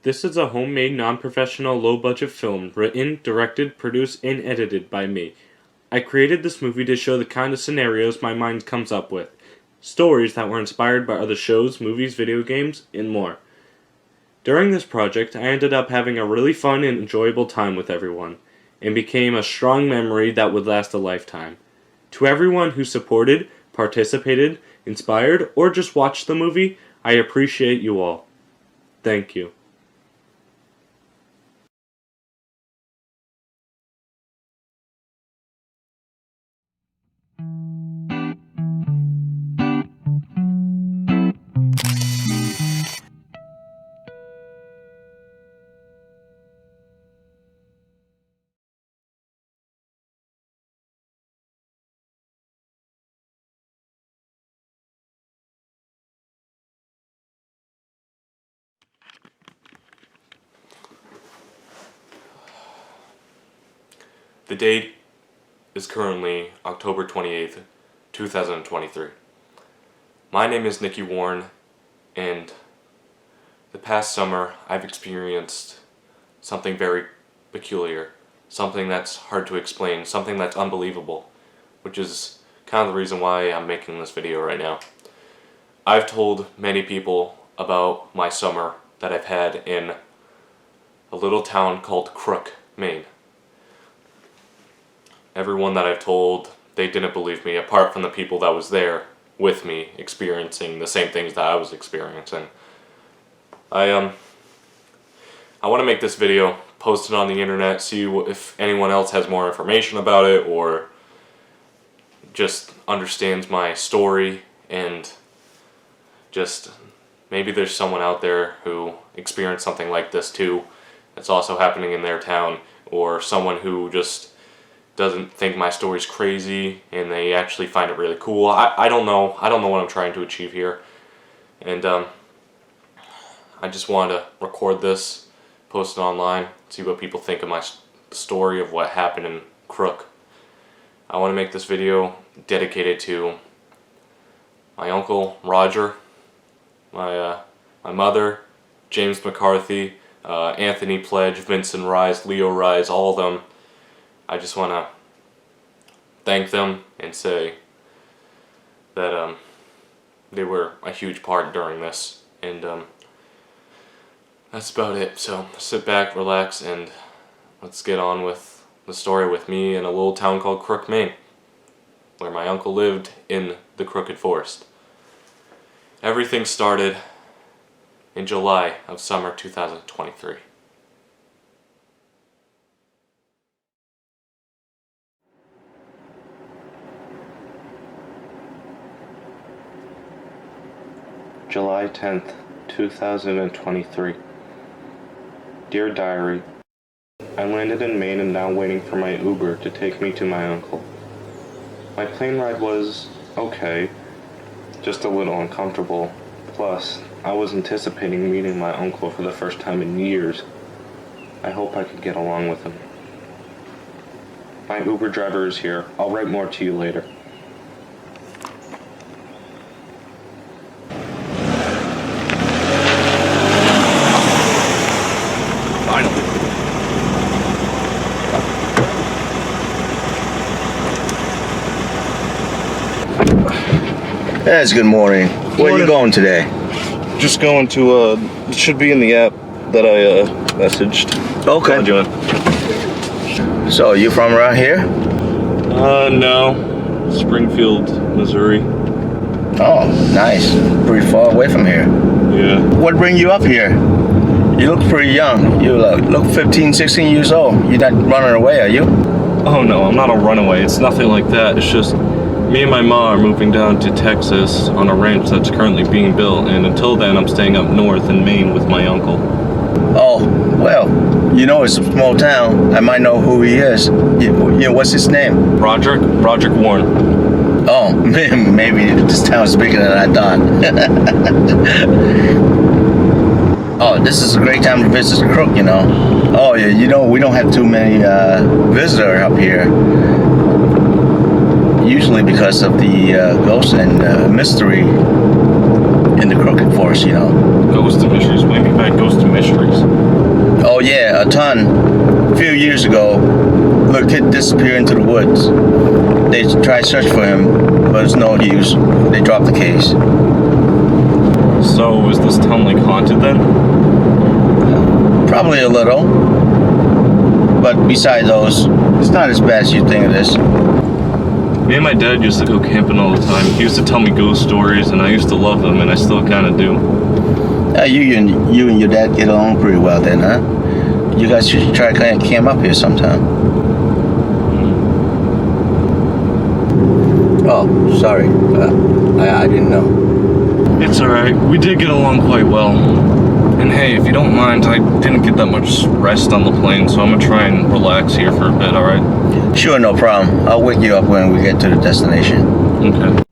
This is a homemade, non-professional, low-budget film written, directed, produced, and edited by me. I created this movie to show the kind of scenarios my mind comes up with. Stories that were inspired by other shows, movies, video games, and more. During this project, I ended up having a really fun and enjoyable time with everyone, and became a strong memory that would last a lifetime. To everyone who supported, participated, inspired, or just watched the movie, I appreciate you all. Thank you. The date is currently October 28th, 2023. My name is Nicky Worn, and the past summer I've experienced something very peculiar, something that's hard to explain, something that's unbelievable, which is kind of the reason why I'm making this video right now. I've told many people about my summer that I've had in a little town called Crook, Maine. Everyone that I've told, they didn't believe me, apart from the people that was there with me, experiencing the same things that I was experiencing. I want to make this video, post it on the internet, see if anyone else has more information about it, or just understands my story, and just maybe there's someone out there who experienced something like this too, that's also happening in their town, or someone who just doesn't think my story's crazy and they actually find it really cool. I don't know what I'm trying to achieve here, and I just wanted to record this, post it online, see what people think of my story of what happened in Crook. I want to make this video dedicated to my uncle Roger, my mother, James McCarthy, Anthony Pledge, Vincent Rise, Leo Rise, all of them. I just want to thank them and say that they were a huge part during this, and that's about it. So sit back, relax, and let's get on with the story with me in a little town called Crook, Maine, where my uncle lived in the Crooked Forest. Everything started in July of summer 2023. July 10th, 2023. Dear Diary, I landed in Maine and now waiting for my Uber to take me to my uncle. My plane ride was okay, just a little uncomfortable. Plus, I was anticipating meeting my uncle for the first time in years. I hope I could get along with him. My Uber driver is here. I'll write more to you later. Yes, good morning. Where are you going today? Just going to, it should be in the app that I messaged. Okay. So, you from around here? No. Springfield, Missouri. Oh, nice. Pretty far away from here. Yeah. What bring you up here? You look pretty young. You look 15, 16 years old. You're not running away, are you? Oh no, I'm not a runaway. It's nothing like that. It's just me and my mom are moving down to Texas on a ranch that's currently being built, and until then I'm staying up north in Maine with my uncle. Oh, well, you know it's a small town. I might know who he is. You know, what's his name? Roderick Warren. Oh, maybe this town's bigger than I thought. Oh, this is a great time to visit Crook, you know. Oh, yeah, you know, we don't have too many visitors up here. Usually because of the ghost and mystery in the Crooked Forest, you know. Ghost mysteries. Maybe back ghost mysteries. Oh yeah, a ton. A few years ago, little kid disappeared into the woods. They tried to search for him, but it's no use. They dropped the case. So is this town like haunted then? Probably a little. But besides those, it's not as bad as you think it is. Me and my dad used to go camping all the time. He used to tell me ghost stories, and I used to love them, and I still kind of do. You and your dad get along pretty well then, huh? You guys should try to camp up here sometime. Oh, sorry. I didn't know. It's alright. We did get along quite well. And hey, if you don't mind, I didn't get that much rest on the plane, so I'm gonna try and relax here for a bit, alright? Sure, no problem. I'll wake you up when we get to the destination. Okay.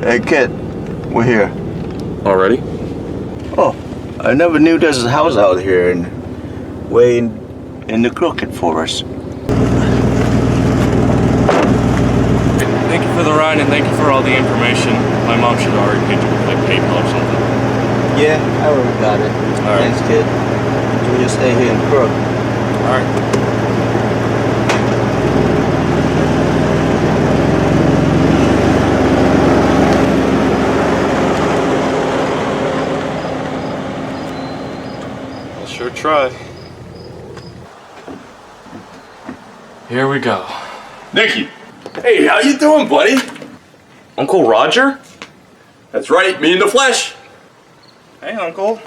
Hey kid, we're here. Already? Oh, I never knew there's a house out here way in the Crooked Forest. Thank you for the ride and thank you for all the information. My mom should have already paid you with like PayPal or something. Yeah, I already got it. All right. Thanks, kid. Enjoy your stay here in Crook. Alright. Sure try. Here we go. Nicky! Hey, how you doing, buddy? Uncle Roger? That's right, me in the flesh. Hey, Uncle.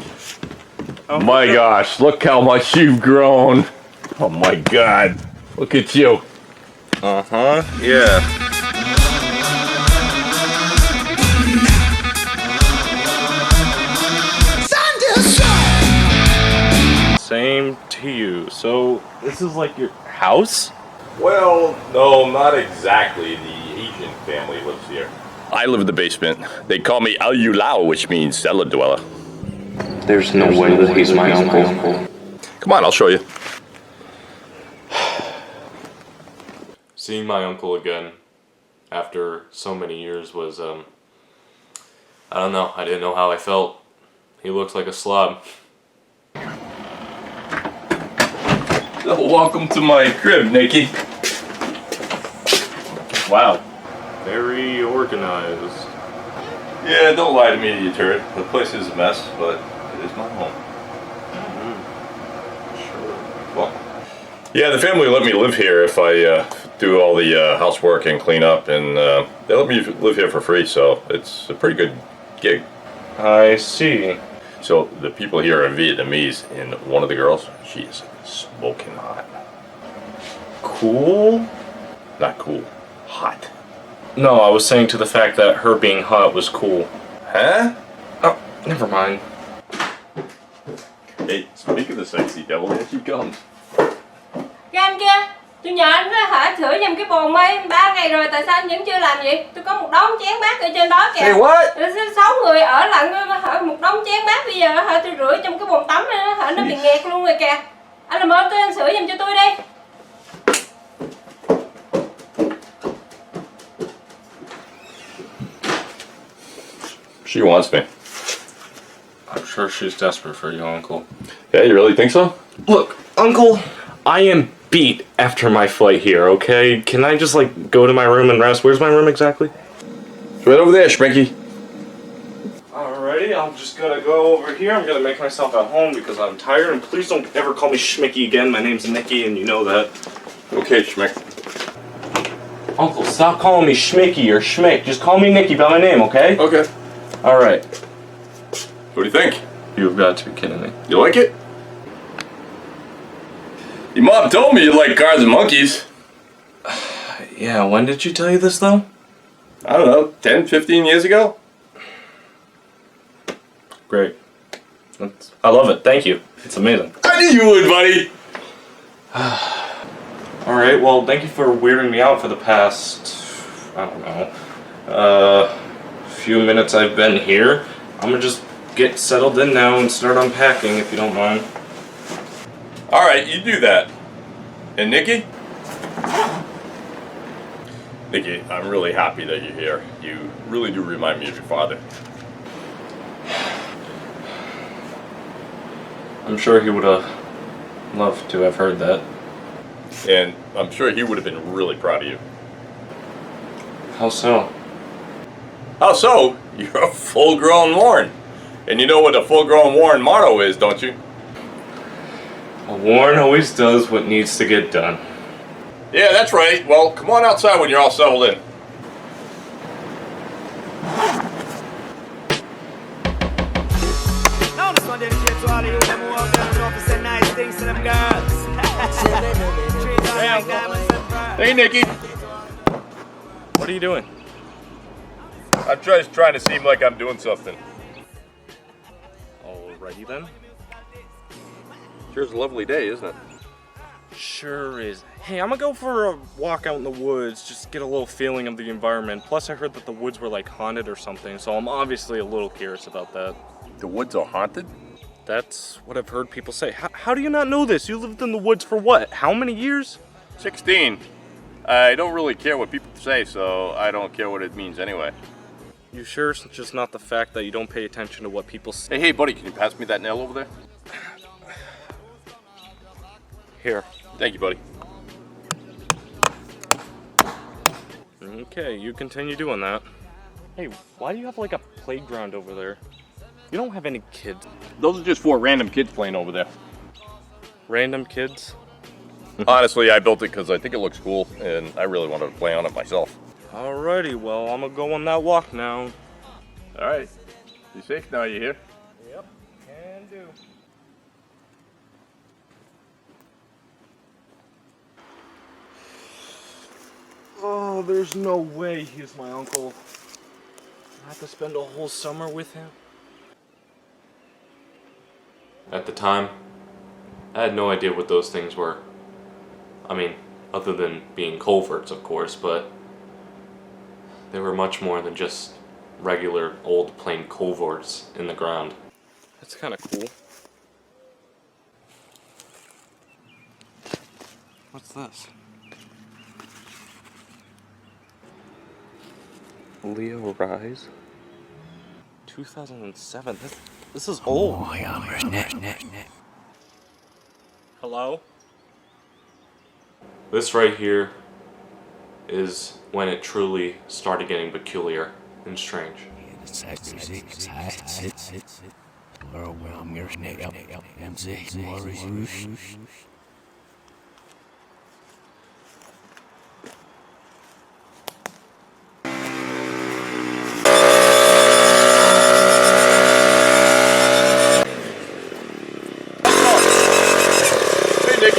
My gosh, look how much you've grown. Oh my God, look at you. Uh-huh, yeah. Same to you. So, this is like your house? Well, no, not exactly. The Asian family lives here. I live in the basement. They call me Al Yulao, which means cellar dweller. There's no way that he's my uncle. Come on, I'll show you. Seeing my uncle again after so many years was, I don't know, I didn't know how I felt. He looks like a slob. Welcome to my crib, Nicky. Wow. Very organized. Yeah, don't lie to me, you turd. The place is a mess, but it is my home. Sure. Yeah, the family let me live here if I do all the housework and clean up, and they let me live here for free, so it's a pretty good gig. I see. So the people here are Vietnamese, and one of the girls, she is smoking hot. Cool? Not cool, hot. No, I was saying to the fact that her being hot was cool. Huh? Oh, never mind. Hey, speak of the sexy devil, here she comes. Cái anh kia, tôi nhờ anh á hả, sửa giùm cái bồn ấy, 3 ngày rồi tại sao anh vẫn chưa làm vậy? Tôi có một đống chén bát ở trên đó kìa. Hey, what? 6 người ở lận hả, một đống chén bát bây giờ hả, tôi rửa trong cái bồn tắm này hả, nó bị nghẹt luôn rồi kìa. Anh làm ơn anh sửa giùm cho tôi đi. She wants me. I'm sure she's desperate for you, Uncle. Yeah, you really think so? Look, Uncle, I am beat after my flight here, okay? Can I just, like, go to my room and rest? Where's my room exactly? It's right over there, Schminky. Alrighty, I'm just gonna go over here. I'm gonna make myself at home because I'm tired. And please don't ever call me Schmicky again. My name's Nicky, and you know that. Okay, Schmick. Uncle, stop calling me Schmicky or Schmick. Just call me Nicky by my name, okay? Okay. Alright. What do you think? You've got to be kidding me. You like it? Your mom told me you like cars and monkeys. Yeah, when did she tell you this, though? I don't know, 10, 15 years ago? Great. I love it. Thank you. It's amazing. I knew you would, buddy. Alright, well, thank you for weirding me out for the past, I don't know, few minutes I've been here. I'm gonna just get settled in now and start unpacking, if you don't mind. Alright, you do that. And Nicky? Nicky, I'm really happy that you're here. You really do remind me of your father. I'm sure he would have loved to have heard that. And I'm sure he would have been really proud of you. How so? How so? You're a full-grown Warren. And you know what a full-grown Warren motto is, don't you? A Warren always does what needs to get done. Yeah, that's right. Well, come on outside when you're all settled in. Hey, Nicky. What are you doing? I'm just trying to seem like I'm doing something. Alrighty then. Sure's a lovely day, isn't it? Sure is. Hey, I'm gonna go for a walk out in the woods, just get a little feeling of the environment. Plus, I heard that the woods were like haunted or something, so I'm obviously a little curious about that. The woods are haunted? That's what I've heard people say. How do you not know this? You lived in the woods for what? How many years? 16. I don't really care what people say, so I don't care what it means anyway. You sure it's just not the fact that you don't pay attention to what people say? Hey, buddy, can you pass me that nail over there? Here. Thank you, buddy. Okay, you continue doing that. Hey, why do you have like a playground over there? You don't have any kids. Those are just 4 random kids playing over there. Random kids? Honestly, I built it because I think it looks cool, and I really wanted to play on it myself. Alrighty, well, I'm gonna go on that walk now. All right. You safe now, you here? Yep, can do. Oh, there's no way he's my uncle. I have to spend a whole summer with him. At the time, I had no idea what those things were. I mean, other than being culverts, of course, but they were much more than just regular old plain culverts in the ground. That's kind of cool. What's this? Leo Rise? 2007. This is old. Hello? This right here is when it truly started getting peculiar and strange.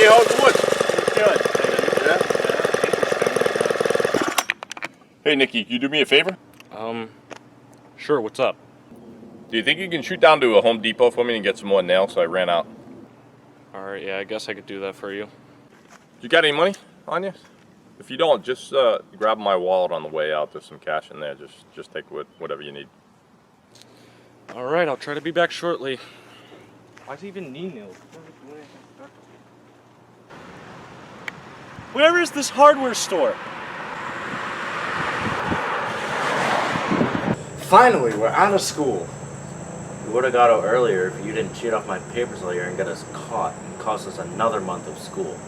Nicky, how's the woods? Good. Hey, Nicky, can you do me a favor? Sure, what's up? Do you think you can shoot down to a Home Depot for me and get some more nails? I ran out. Alright, yeah, I guess I could do that for you. You got any money on you? If you don't, just grab my wallet on the way out. There's some cash in there. Just take whatever you need. Alright, I'll try to be back shortly. Why does he even need nails? Where is this hardware store? Finally, we're out of school. We would have got out earlier if you didn't cheat off my papers all year and get us caught and cost us another month of school.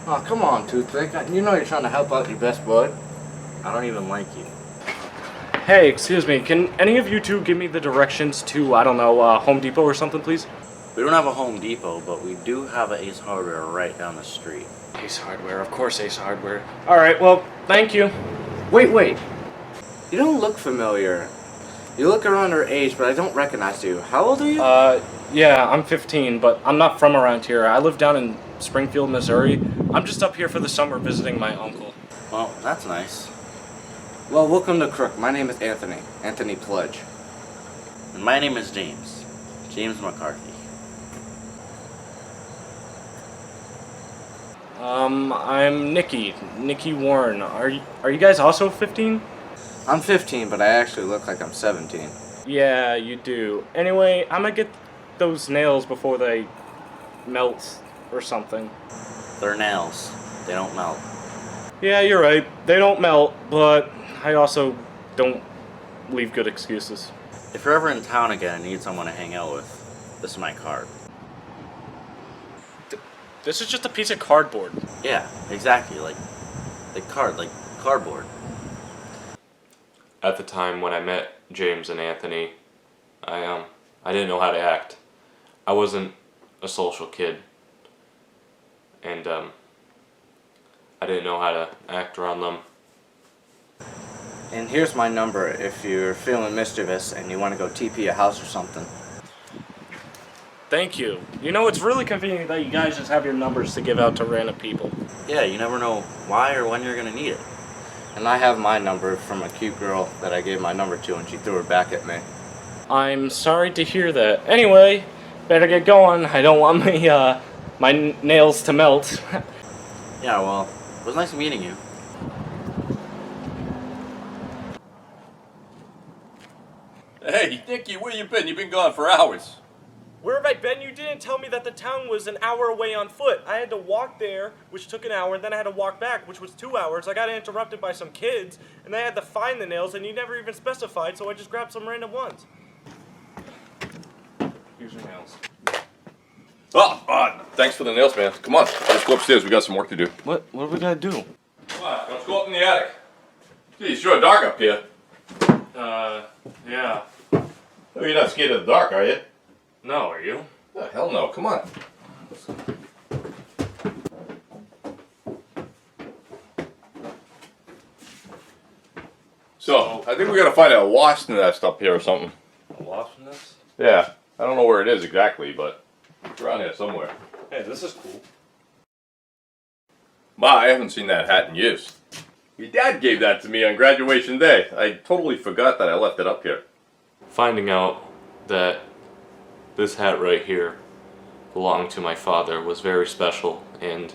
Oh, come on, Toothpick. You know you're trying to help out your best bud. I don't even like you. Hey, excuse me, can any of you two give me the directions to, I don't know, Home Depot or something, please? We don't have a Home Depot, but we do have an Ace Hardware right down the street. Ace Hardware, of course Ace Hardware. Alright, well, thank you. Wait. You don't look familiar. You look around our age, but I don't recognize you. How old are you? Yeah, I'm 15, but I'm not from around here. I live down in Springfield, Missouri. I'm just up here for the summer visiting my uncle. Well, that's nice. Well, welcome to Crook. My name is Anthony. Anthony Pledge. And my name is James. James McCarthy. I'm Nicky Worn. Are you guys also 15? I'm 15, but I actually look like I'm 17. Yeah, you do. Anyway, I'm gonna get those nails before they melt or something. They're nails. They don't melt. Yeah, you're right. They don't melt, but I also don't leave good excuses. If you're ever in town again and need someone to hang out with, this is my card. This is just a piece of cardboard. Yeah, exactly. Like cardboard. At the time when I met James and Anthony, I didn't know how to act. I wasn't a social kid, and I didn't know how to act around them. And here's my number if you're feeling mischievous and you want to go TP a house or something. Thank you. You know, it's really convenient that you guys just have your numbers to give out to random people. Yeah, you never know why or when you're gonna need it. And I have my number from a cute girl that I gave my number to and she threw it back at me. I'm sorry to hear that. Anyway, better get going. I don't want my nails to melt. Yeah, well, it was nice meeting you. Hey, Nicky, where you been? You've been gone for hours. Where have I been? You didn't tell me that the town was an hour away on foot. I had to walk there, which took an hour, and then I had to walk back, which was 2 hours. I got interrupted by some kids, and I had to find the nails, and you never even specified, so I just grabbed some random ones. Here's your nails. Oh, thanks for the nails, man. Come on, let's go upstairs. We got some work to do. What are we gonna do? Come on, let's go up in the attic. Gee, it's sure dark up here. Yeah. Oh, you're not scared of the dark, are you? No, are you? Oh, hell no. Come on. So, I think we gotta find a wasp nest up here or something. A wasp nest? Yeah, I don't know where it is exactly, but it's around here somewhere. Hey, this is cool. Ma, I haven't seen that hat in years. Your dad gave that to me on graduation day. I totally forgot that I left it up here. Finding out that this hat right here belonged to my father was very special, and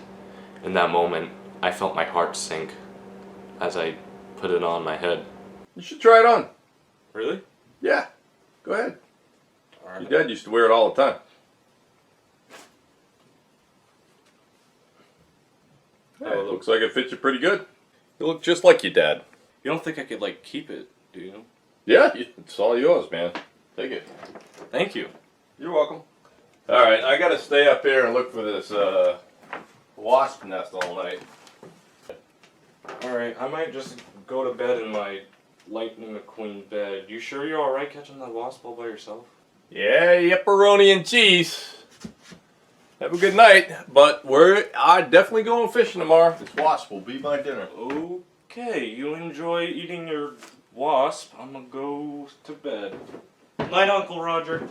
in that moment I felt my heart sink as I put it on my head. You should try it on. Really? Yeah, go ahead. All right. Your dad used to wear it all the time. Hey, it looks like it fits you pretty good. You look just like your dad. You don't think I could, like, keep it, do you? Yeah, it's all yours, man. Take it. Thank you. You're welcome. Alright, I gotta stay up here and look for this wasp nest all night. Alright, I might just go to bed in my Lightning McQueen bed. You sure you're alright catching that wasp all by yourself? Yeah, pepperoni and cheese. Have a good night, but we're definitely going fishing tomorrow. This wasp will be my dinner. Okay, you enjoy eating your wasp. I'm gonna go to bed. Night, Uncle Roger.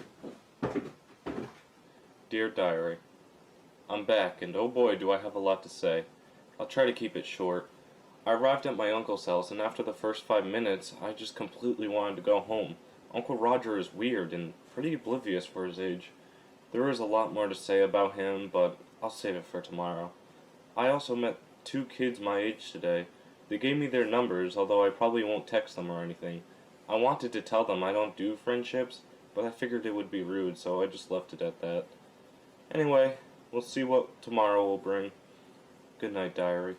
Dear Diary, I'm back, and oh boy do I have a lot to say. I'll try to keep it short. I arrived at my uncle's house, and after the first 5 minutes, I just completely wanted to go home. Uncle Roger is weird and pretty oblivious for his age. There is a lot more to say about him, but I'll save it for tomorrow. I also met 2 kids my age today. They gave me their numbers, although I probably won't text them or anything. I wanted to tell them I don't do friendships, but I figured it would be rude, so I just left it at that. Anyway, we'll see what tomorrow will bring. Good night, diary.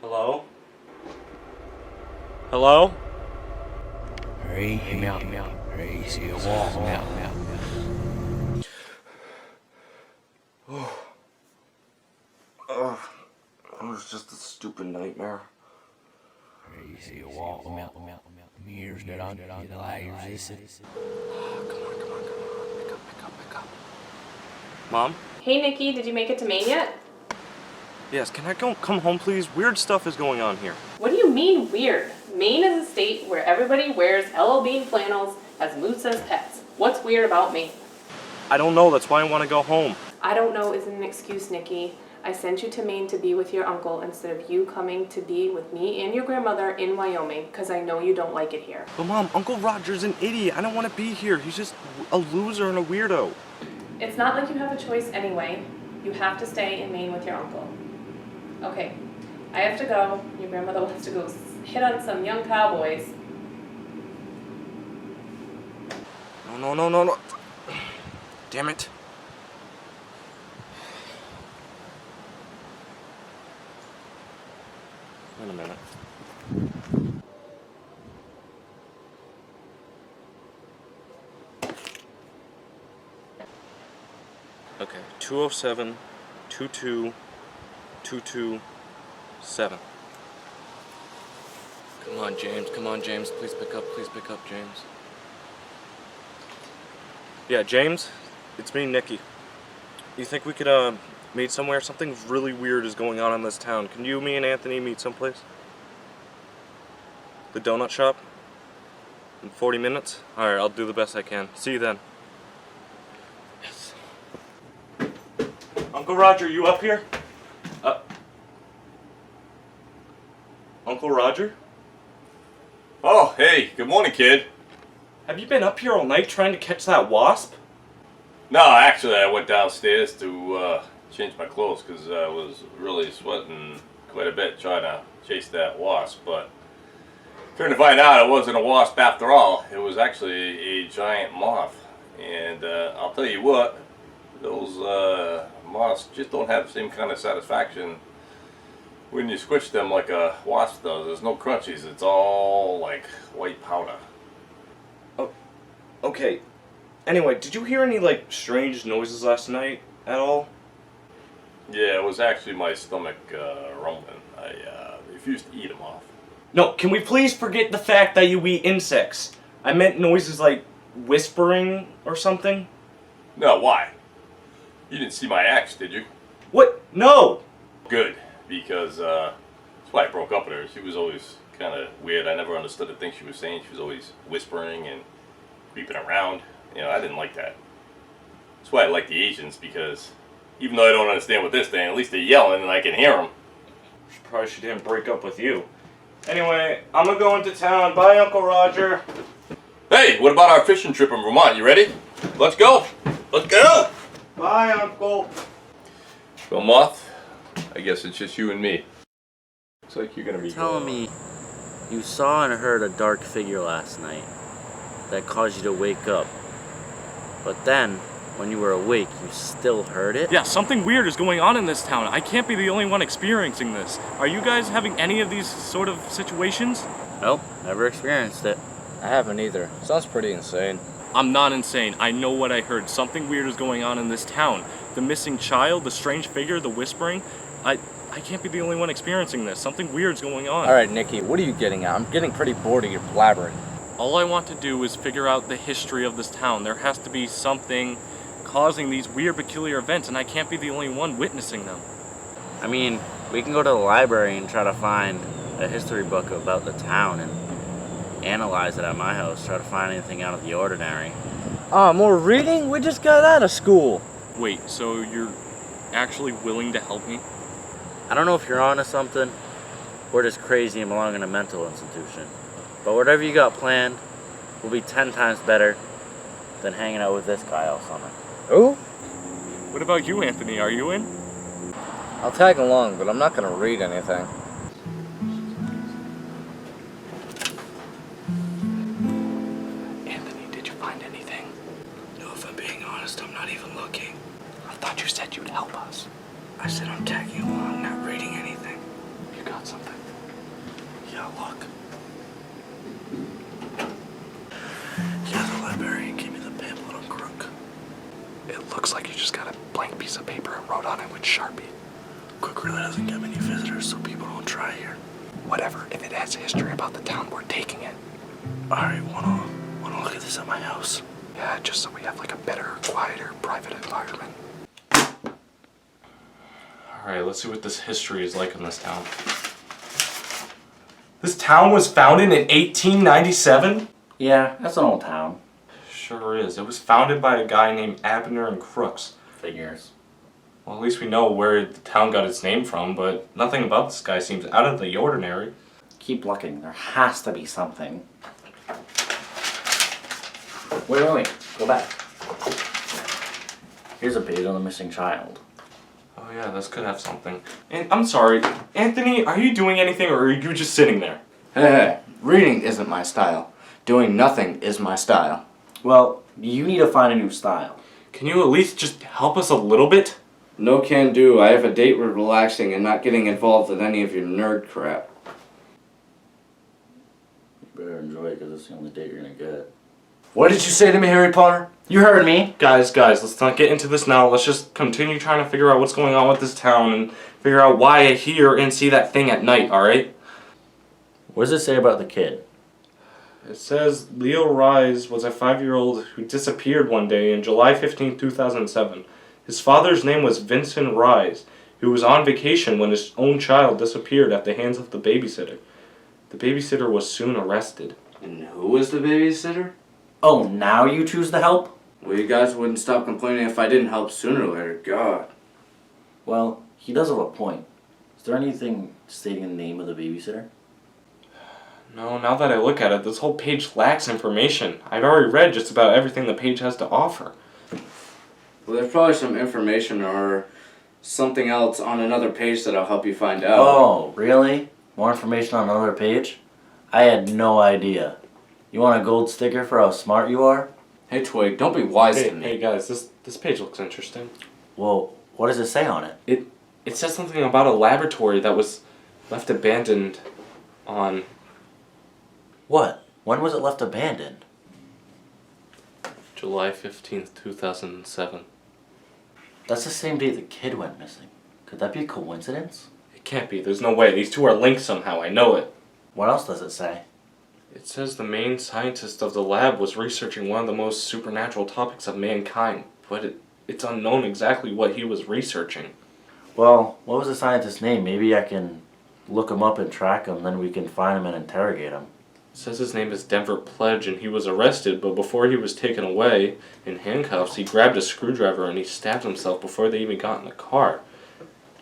Hello? Hello? It was just a stupid nightmare. Mom? Hey Nicky, did you make it to Maine yet? Yes, can I come home please? Weird stuff is going on here. What do you mean weird? Maine is a state where everybody wears LL Bean flannels, has moose as pets. What's weird about Maine? I don't know, that's why I want to go home. I don't know isn't an excuse, Nicky. I sent you to Maine to be with your uncle instead of you coming to be with me and your grandmother in Wyoming, because I know you don't like it here. But Mom, Uncle Roger's an idiot. I don't want to be here. He's just a loser and a weirdo. It's not like you have a choice anyway. You have to stay in Maine with your uncle. Okay, I have to go. Your grandmother wants to go hit on some young cowboys. No. Damn it. Wait a minute. Okay, 207 22 227. Come on, James. Please pick up, James. Yeah, James, it's me, Nicky. You think we could, meet somewhere? Something really weird is going on in this town. Can you, me, and Anthony meet someplace? The donut shop? In 40 minutes? Alright, I'll do the best I can. See you then. Yes. Uncle Roger, you up here? Uncle Roger? Oh, hey, good morning, kid. Have you been up here all night trying to catch that wasp? No, actually, I went downstairs to change my clothes because I was really sweating quite a bit trying to chase that wasp. But turned to find out it wasn't a wasp after all. It was actually a giant moth. And I'll tell you what, those moths just don't have the same kind of satisfaction when you squish them like a wasp does. There's no crunchies. It's all like white powder. Oh, okay. Anyway, did you hear any, like, strange noises last night at all? Yeah, it was actually my stomach rumbling. I refused to eat them off. No, can we please forget the fact that you eat insects? I meant noises like whispering or something. No, why? You didn't see my axe, did you? What? No! Good, because that's why I broke up with her. She was always kind of weird. I never understood the things she was saying. She was always whispering and creeping around. You know, I didn't like that. That's why I like the Asians, because even though I don't understand what they're saying, at least they're yelling and I can hear them. Surprised she didn't break up with you. Anyway, I'm gonna go into town. Bye, Uncle Roger. Hey, what about our fishing trip in Vermont? You ready? Let's go. Let's go. Bye, Uncle. Well, Moth, I guess it's just you and me. Looks like you're gonna be telling me you saw and heard a dark figure last night that caused you to wake up. But then, when you were awake, you still heard it? Yeah, something weird is going on in this town. I can't be the only one experiencing this. Are you guys having any of these sort of situations? Nope, never experienced it. I haven't either. Sounds pretty insane. I'm not insane. I know what I heard. Something weird is going on in this town. The missing child, the strange figure, the whispering. I can't be the only one experiencing this. Something weird's going on. Alright, Nicky, what are you getting at? I'm getting pretty bored of your blabbering. All I want to do is figure out the history of this town. There has to be something causing these weird, peculiar events, and I can't be the only one witnessing them. I mean, we can go to the library and try to find a history book about the town and analyze it at my house, try to find anything out of the ordinary. More reading? We just got out of school. Wait, so you're actually willing to help me? I don't know if you're onto something, or just crazy and belong in a mental institution. But whatever you got planned will be 10 times better than hanging out with this guy all summer. Who? What about you, Anthony? Are you in? I'll tag along, but I'm not gonna read anything. Anthony, did you find anything? No, if I'm being honest, I'm not even looking. I thought you said you'd help us. I said I'm tagging along, not reading anything. You got something? Yeah, look. Yeah, the librarian gave me the pamphlet on Crook. It looks like you just got a blank piece of paper and wrote on it with Sharpie. Crook really doesn't get many visitors, so people don't try here. Whatever, if it has history about the town, we're taking it. Alright, wanna look at this at my house? Yeah, just so we have like a better, quieter, private environment. Alright, let's see what this history is like in this town. This town was founded in 1897? Yeah, that's an old town. Sure is. It was founded by a guy named Abner and Crooks. Figures. Well, at least we know where the town got its name from, but nothing about this guy seems out of the ordinary. Keep looking. There has to be something. Wait. Go back. Here's a page on the missing child. Oh yeah, this could have something. And I'm sorry, Anthony, are you doing anything or are you just sitting there? Hey, reading isn't my style. Doing nothing is my style. Well, you need to find a new style. Can you at least just help us a little bit? No can do. I have a date with relaxing and not getting involved with any of your nerd crap. You better enjoy it because it's the only date you're gonna get. What did you say to me, Harry Potter? You heard me. Guys, let's not get into this now. Let's just continue trying to figure out what's going on with this town and figure out why I hear and see that thing at night, alright? What does it say about the kid? It says Leo Rise was a 5-year-old who disappeared one day in July 15, 2007. His father's name was Vincent Rise, who was on vacation when his own child disappeared at the hands of the babysitter. The babysitter was soon arrested. And who was the babysitter? Oh, now you choose to help? Well, you guys wouldn't stop complaining if I didn't help sooner or later. God. Well, he does have a point. Is there anything stating the name of the babysitter? No, now that I look at it, this whole page lacks information. I've already read just about everything the page has to offer. Well, there's probably some information or something else on another page that'll help you find out. Oh, really? More information on another page? I had no idea. You want a gold sticker for how smart you are? Hey, Twig, don't be wise to me. Hey guys, this page looks interesting. Well, what does it say on it? It says something about a laboratory that was left abandoned on... What? When was it left abandoned? July 15th, 2007. That's the same day the kid went missing. Could that be a coincidence? It can't be. There's no way. These two are linked somehow. I know it. What else does it say? It says the main scientist of the lab was researching one of the most supernatural topics of mankind, but it's unknown exactly what he was researching. Well, what was the scientist's name? Maybe I can look him up and track him, then we can find him and interrogate him. It says his name is Denver Pledge and he was arrested, but before he was taken away in handcuffs, he grabbed a screwdriver and he stabbed himself before they even got in the car.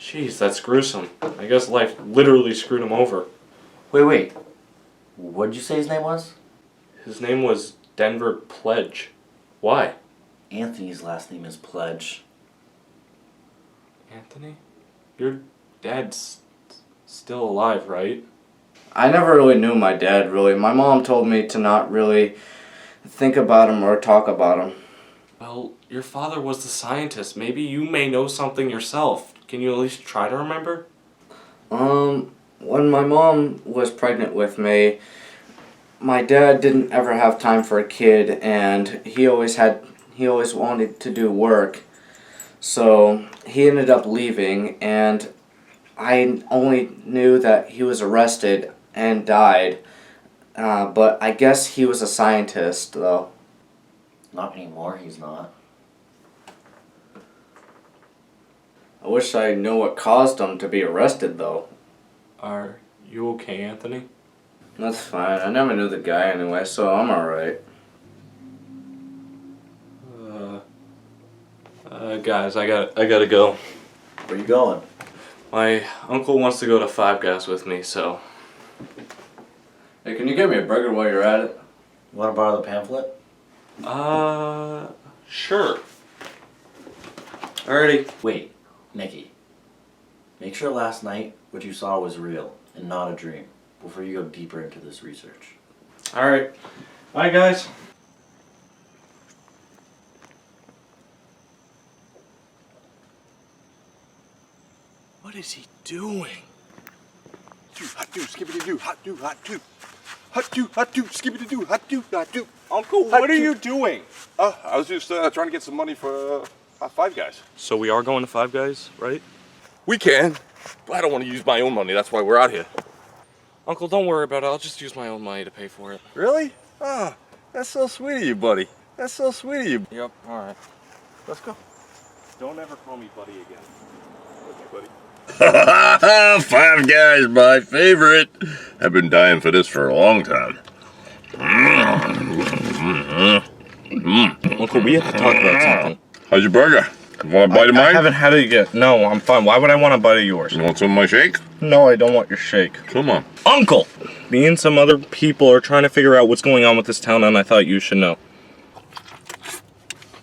Jeez, that's gruesome. I guess life literally screwed him over. Wait. What did you say his name was? His name was Denver Pledge. Why? Anthony's last name is Pledge. Anthony? Your dad's still alive, right? I never really knew my dad, really. My mom told me to not really think about him or talk about him. Well, your father was the scientist. Maybe you may know something yourself. Can you at least try to remember? When my mom was pregnant with me, my dad didn't ever have time for a kid, and he always wanted to do work. So he ended up leaving, and I only knew that he was arrested and died. But I guess he was a scientist, though. Not anymore, he's not. I wish I knew what caused him to be arrested, though. Are you okay, Anthony? That's fine. I never knew the guy anyway, so I'm alright. Guys, I gotta go. Where you going? My uncle wants to go to Five Guys with me, so. Hey, can you get me a burger while you're at it? You want to borrow the pamphlet? Sure. Alrighty. Wait, Nicky. Make sure last night what you saw was real and not a dream before you go deeper into this research. Alright. Bye, guys. What is he doing? Hot do, skibbity do, hot do, hot do. Hot do, skibbity do, hot do, hot do. Uncle, what are you doing? I was just trying to get some money for Five Guys. So we are going to Five Guys, right? We can, but I don't want to use my own money. That's why we're out here. Uncle, don't worry about it. I'll just use my own money to pay for it. Really? Ah, that's so sweet of you, buddy. That's so sweet of you. Yep, alright. Let's go. Don't ever call me buddy again. Okay, buddy. Five Guys, my favorite. I've been dying for this for a long time. Uncle, we have to talk about something. How's your burger? You want a bite of mine? I haven't had it yet. No, I'm fine. Why would I want a bite of yours? You want some of my shake? No, I don't want your shake. Come on. Uncle! Me and some other people are trying to figure out what's going on with this town, and I thought you should know.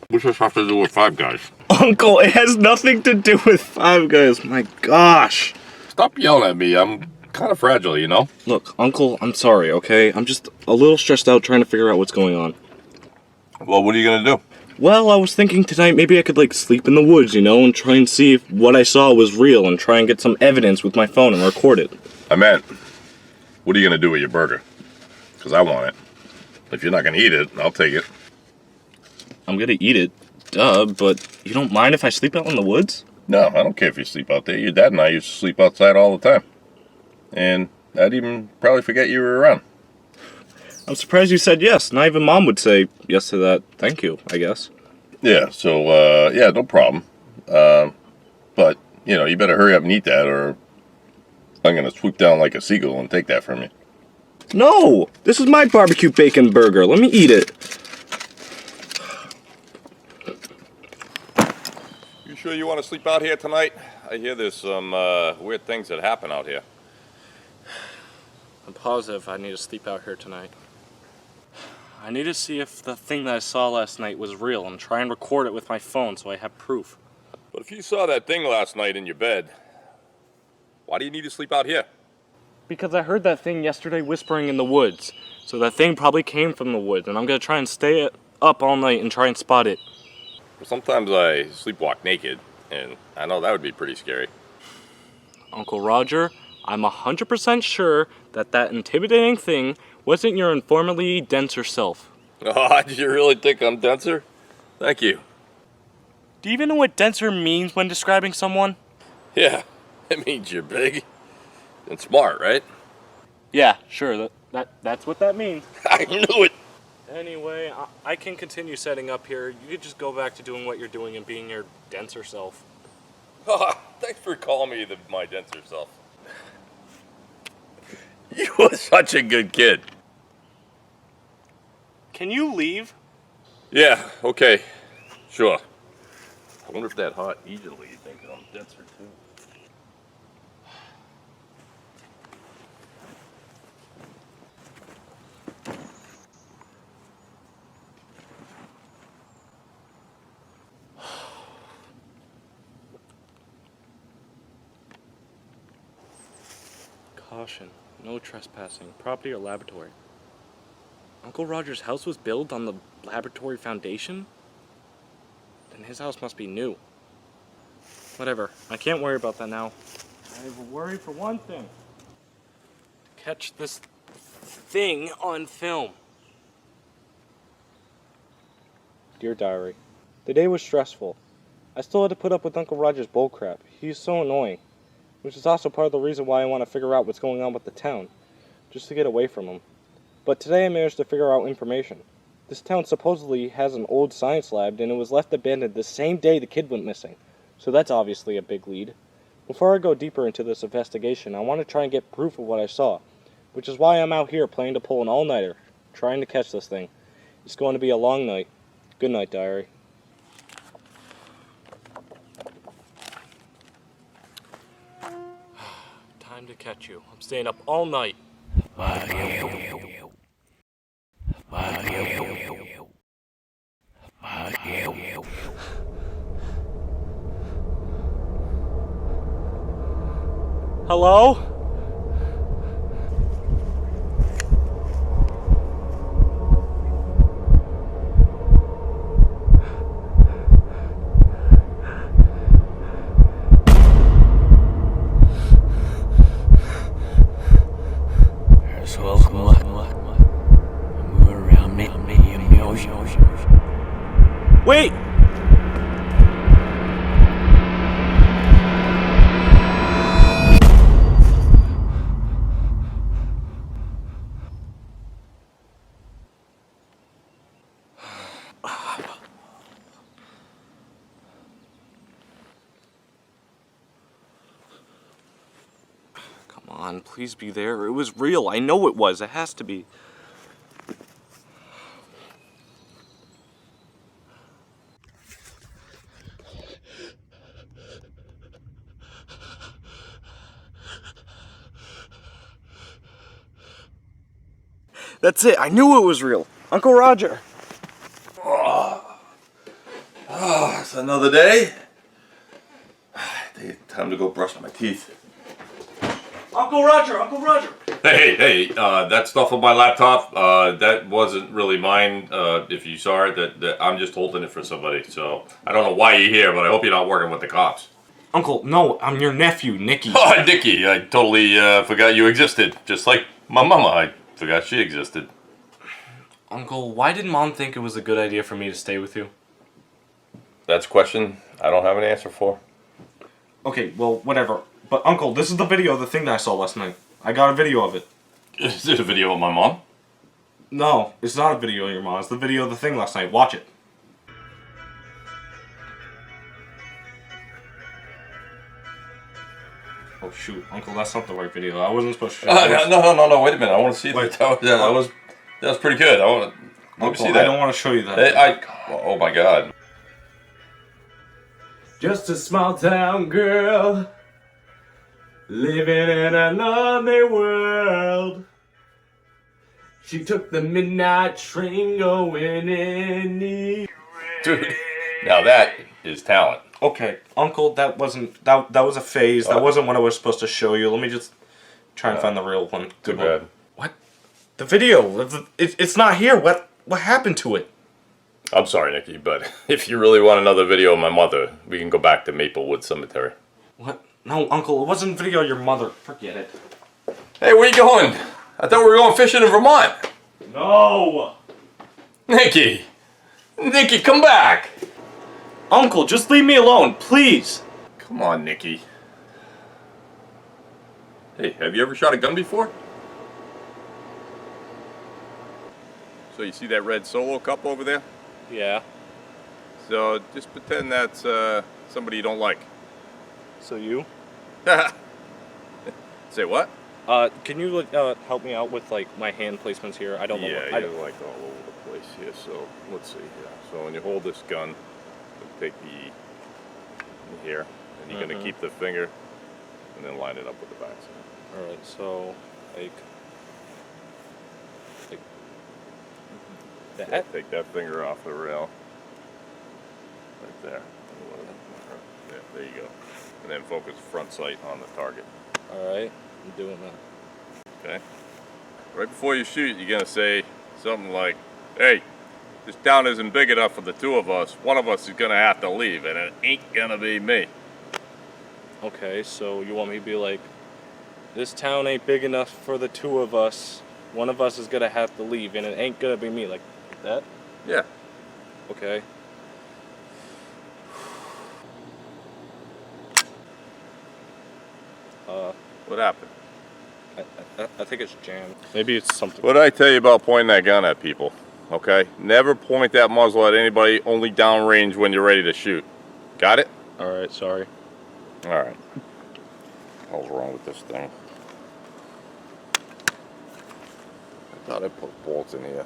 What's this have to do with Five Guys? Uncle, it has nothing to do with Five Guys. My gosh. Stop yelling at me. I'm kind of fragile, you know? Look, Uncle, I'm sorry, okay? I'm just a little stressed out trying to figure out what's going on. Well, what are you going to do? Well, I was thinking tonight maybe I could, sleep in the woods, you know, and try and see if what I saw was real and try and get some evidence with my phone and record it. I meant, what are you going to do with your burger? Because I want it. If you're not going to eat it, I'll take it. I'm gonna eat it, duh, but you don't mind if I sleep out in the woods? No, I don't care if you sleep out there. Your dad and I used to sleep outside all the time. And I'd even probably forget you were around. I'm surprised you said yes. Not even Mom would say yes to that. Thank you, I guess. Yeah, so, yeah, no problem. But, you better hurry up and eat that, or I'm going to swoop down like a seagull and take that from you. No! This is my barbecue bacon burger. Let me eat it. You sure you want to sleep out here tonight? I hear there's some weird things that happen out here. I'm positive I need to sleep out here tonight. I need to see if the thing that I saw last night was real and try and record it with my phone so I have proof. But if you saw that thing last night in your bed, why do you need to sleep out here? Because I heard that thing yesterday whispering in the woods. So that thing probably came from the woods, and I'm gonna try and stay up all night and try and spot it. Well, sometimes I sleepwalk naked, and I know that would be pretty scary. Uncle Roger, I'm 100% sure that intimidating thing wasn't your informally denser self. Oh, do you really think I'm denser? Thank you. Do you even know what denser means when describing someone? Yeah, it means you're big and smart, right? Yeah, sure, that's what that means. I knew it! Anyway, I can continue setting up here. You could just go back to doing what you're doing and being your denser self. Oh, thanks for calling me my denser self. You were such a good kid. Can you leave? Yeah, okay. Sure. I wonder if that hot easily thinks I'm denser too. Caution. No trespassing. Property or laboratory. Uncle Roger's house was built on the laboratory foundation? Then his house must be new. Whatever. I can't worry about that now. I have a worry for one thing. Catch this thing on film. Dear Diary, the day was stressful. I still had to put up with Uncle Roger's bullcrap. He's so annoying, which is also part of the reason why I want to figure out what's going on with the town, just to get away from him. But today I managed to figure out information. This town supposedly has an old science lab, and it was left abandoned the same day the kid went missing, so that's obviously a big lead. Before I go deeper into this investigation, I want to try and get proof of what I saw, which is why I'm out here planning to pull an all-nighter, trying to catch this thing. It's going to be a long night. Good night, Diary. Time to catch you. I'm staying up all night. Hello? Wait! Come on, please be there. It was real. I know it was. It has to be. That's it. I knew it was real. Uncle Roger. It's another day. Time to go brush my teeth. Uncle Roger. Uncle Roger. Hey, that stuff on my laptop, that wasn't really mine. If you saw it, that I'm just holding it for somebody. So I don't know why you're here, but I hope you're not working with the cops. Uncle, no, I'm your nephew, Nicky. Oh, Nicky, I totally forgot you existed. Just like my mama, I forgot she existed. Uncle, why did Mom think it was a good idea for me to stay with you? That's a question I don't have an answer for. Okay, well, whatever. But Uncle, this is the video of the thing that I saw last night. I got a video of it. Is this a video of my mom? No, it's not a video of your mom. It's the video of the thing last night. Watch it. Oh shoot, Uncle, that's not the right video. I wasn't supposed to show you. No, wait a minute. I want to see Wait. that. That was pretty good. Let me Uncle, see that. I don't want to show you that. Oh my God. Just a small town girl living in a lonely world. She took the midnight train going anywhere. Dude, now that is talent. Okay, Uncle, that wasn't that was a phase. That wasn't what I was supposed to show you. Let me just try and find the real one. Too bad. What? The video. It's not here. What happened to it? I'm sorry, Nicky, but if you really want another video of my mother, we can go back to Maplewood Cemetery. What? No, Uncle, it wasn't a video of your mother. Forget it. Hey, where you going? I thought we were going fishing in Vermont. No! Nicky! Nicky, come back! Uncle, just leave me alone, please! Come on, Nicky. Hey, have you ever shot a gun before? So you see that red Solo cup over there? Yeah. So just pretend that's somebody you don't like. So you? Say what? Can you help me out with like my hand placements here? I don't know. Yeah, you're like all over the place here. So let's see here. So when you hold this gun, you take the here, and you're gonna keep the finger, and then line it up with the backside. All right. So like that. Yeah, take that finger off the rail. Right there. Yeah, there you go. And then focus front sight on the target. All right. I'm doing that. Okay. Right before you shoot, you're gonna say something like, "Hey, this town isn't big enough for the two of us. One of us is gonna have to leave, and it ain't gonna be me." Okay. So you want me to be like, this town ain't big enough for the two of us. one of us is gonna have to leave, and it ain't gonna be me. Like that? Yeah. Okay. What happened? I think it's jammed. Maybe it's something. What did I tell you about pointing that gun at people? Okay? Never point that muzzle at anybody, only downrange when you're ready to shoot. Got it? Alright, sorry. Alright. What the hell's wrong with this thing? I thought I put bolts in here.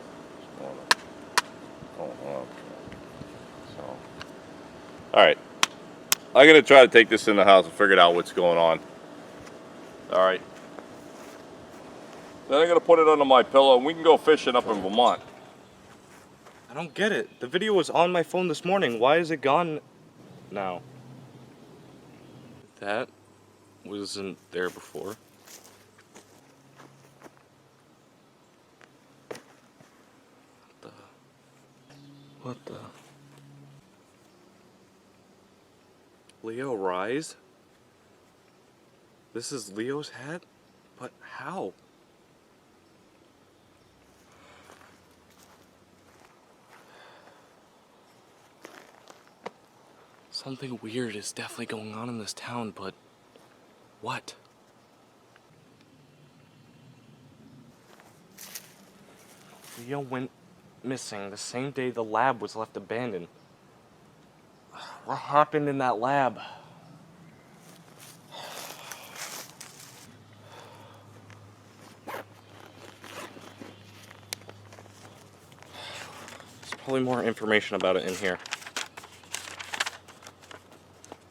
Oh, so. Alright. I'm gonna try to take this in the house and figure out what's going on. Alright. Then I'm gonna put it under my pillow and we can go fishing up in Vermont. I don't get it. The video was on my phone this morning. Why is it gone now? That wasn't there before. What the? Leo Rise? This is Leo's hat? But how? Something weird is definitely going on in this town, but what? Leo went missing the same day the lab was left abandoned. What happened in that lab? There's probably more information about it in here.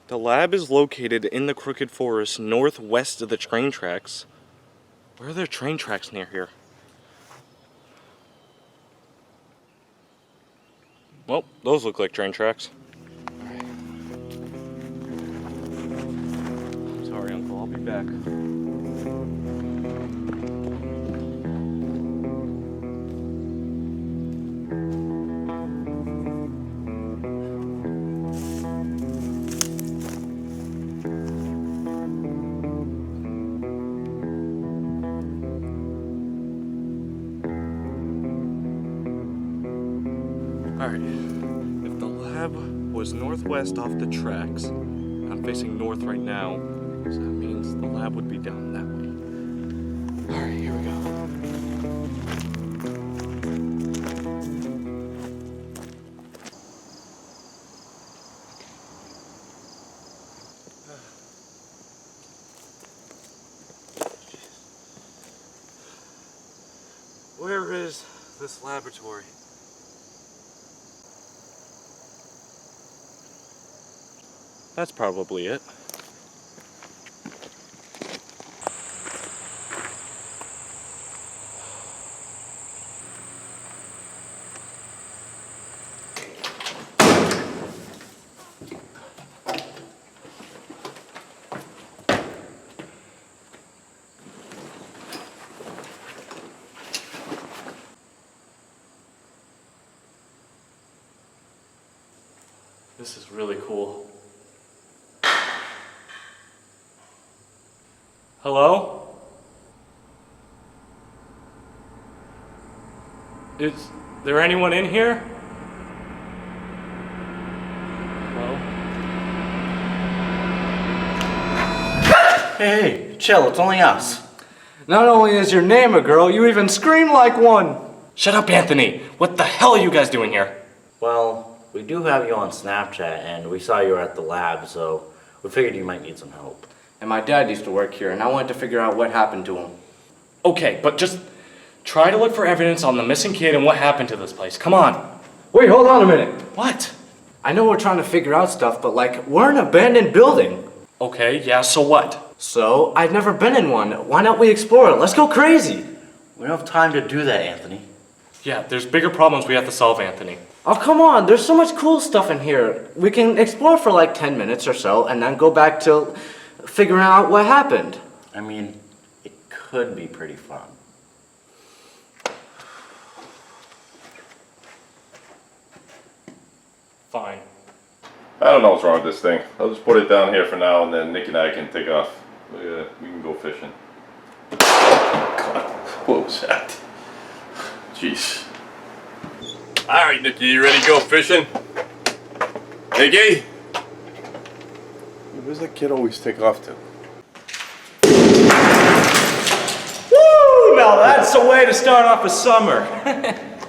The lab is located in the Crooked Forest, northwest of the train tracks. Where are there train tracks near here? Well, those look like train tracks. Alright. I'm sorry, Uncle. I'll be back. Alright, if the lab was northwest off the tracks, I'm facing north right now, so that means the lab would be down that way. Alright, here we go. Where is this laboratory? That's probably it. This is really cool. Hello? Is there anyone in here? Hello? Hey, chill, it's only us. Not only is your name a girl, you even scream like one. Shut up, Anthony! What the hell are you guys doing here? Well, we do have you on Snapchat, and we saw you were at the lab, so we figured you might need some help. And my dad used to work here, and I wanted to figure out what happened to him. Okay, but just try to look for evidence on the missing kid and what happened to this place. Come on. Wait, hold on a minute. What? I know we're trying to figure out stuff, but like, we're in an abandoned building. Okay, yeah, so what? So, I've never been in one. Why not we explore it? Let's go crazy. We don't have time to do that, Anthony. Yeah, there's bigger problems we have to solve, Anthony. Oh, come on. There's so much cool stuff in here. We can explore for like 10 minutes or so, and then go back to figuring out what happened. I mean, it could be pretty fun. Fine. I don't know what's wrong with this thing. I'll just put it down here for now and then Nick and I can take off. We can go fishing. God, what was that? Jeez. All right, Nicky, you ready to go fishing? Nicky? Where's that kid always take off to? Woo! Now that's the way to start off a summer.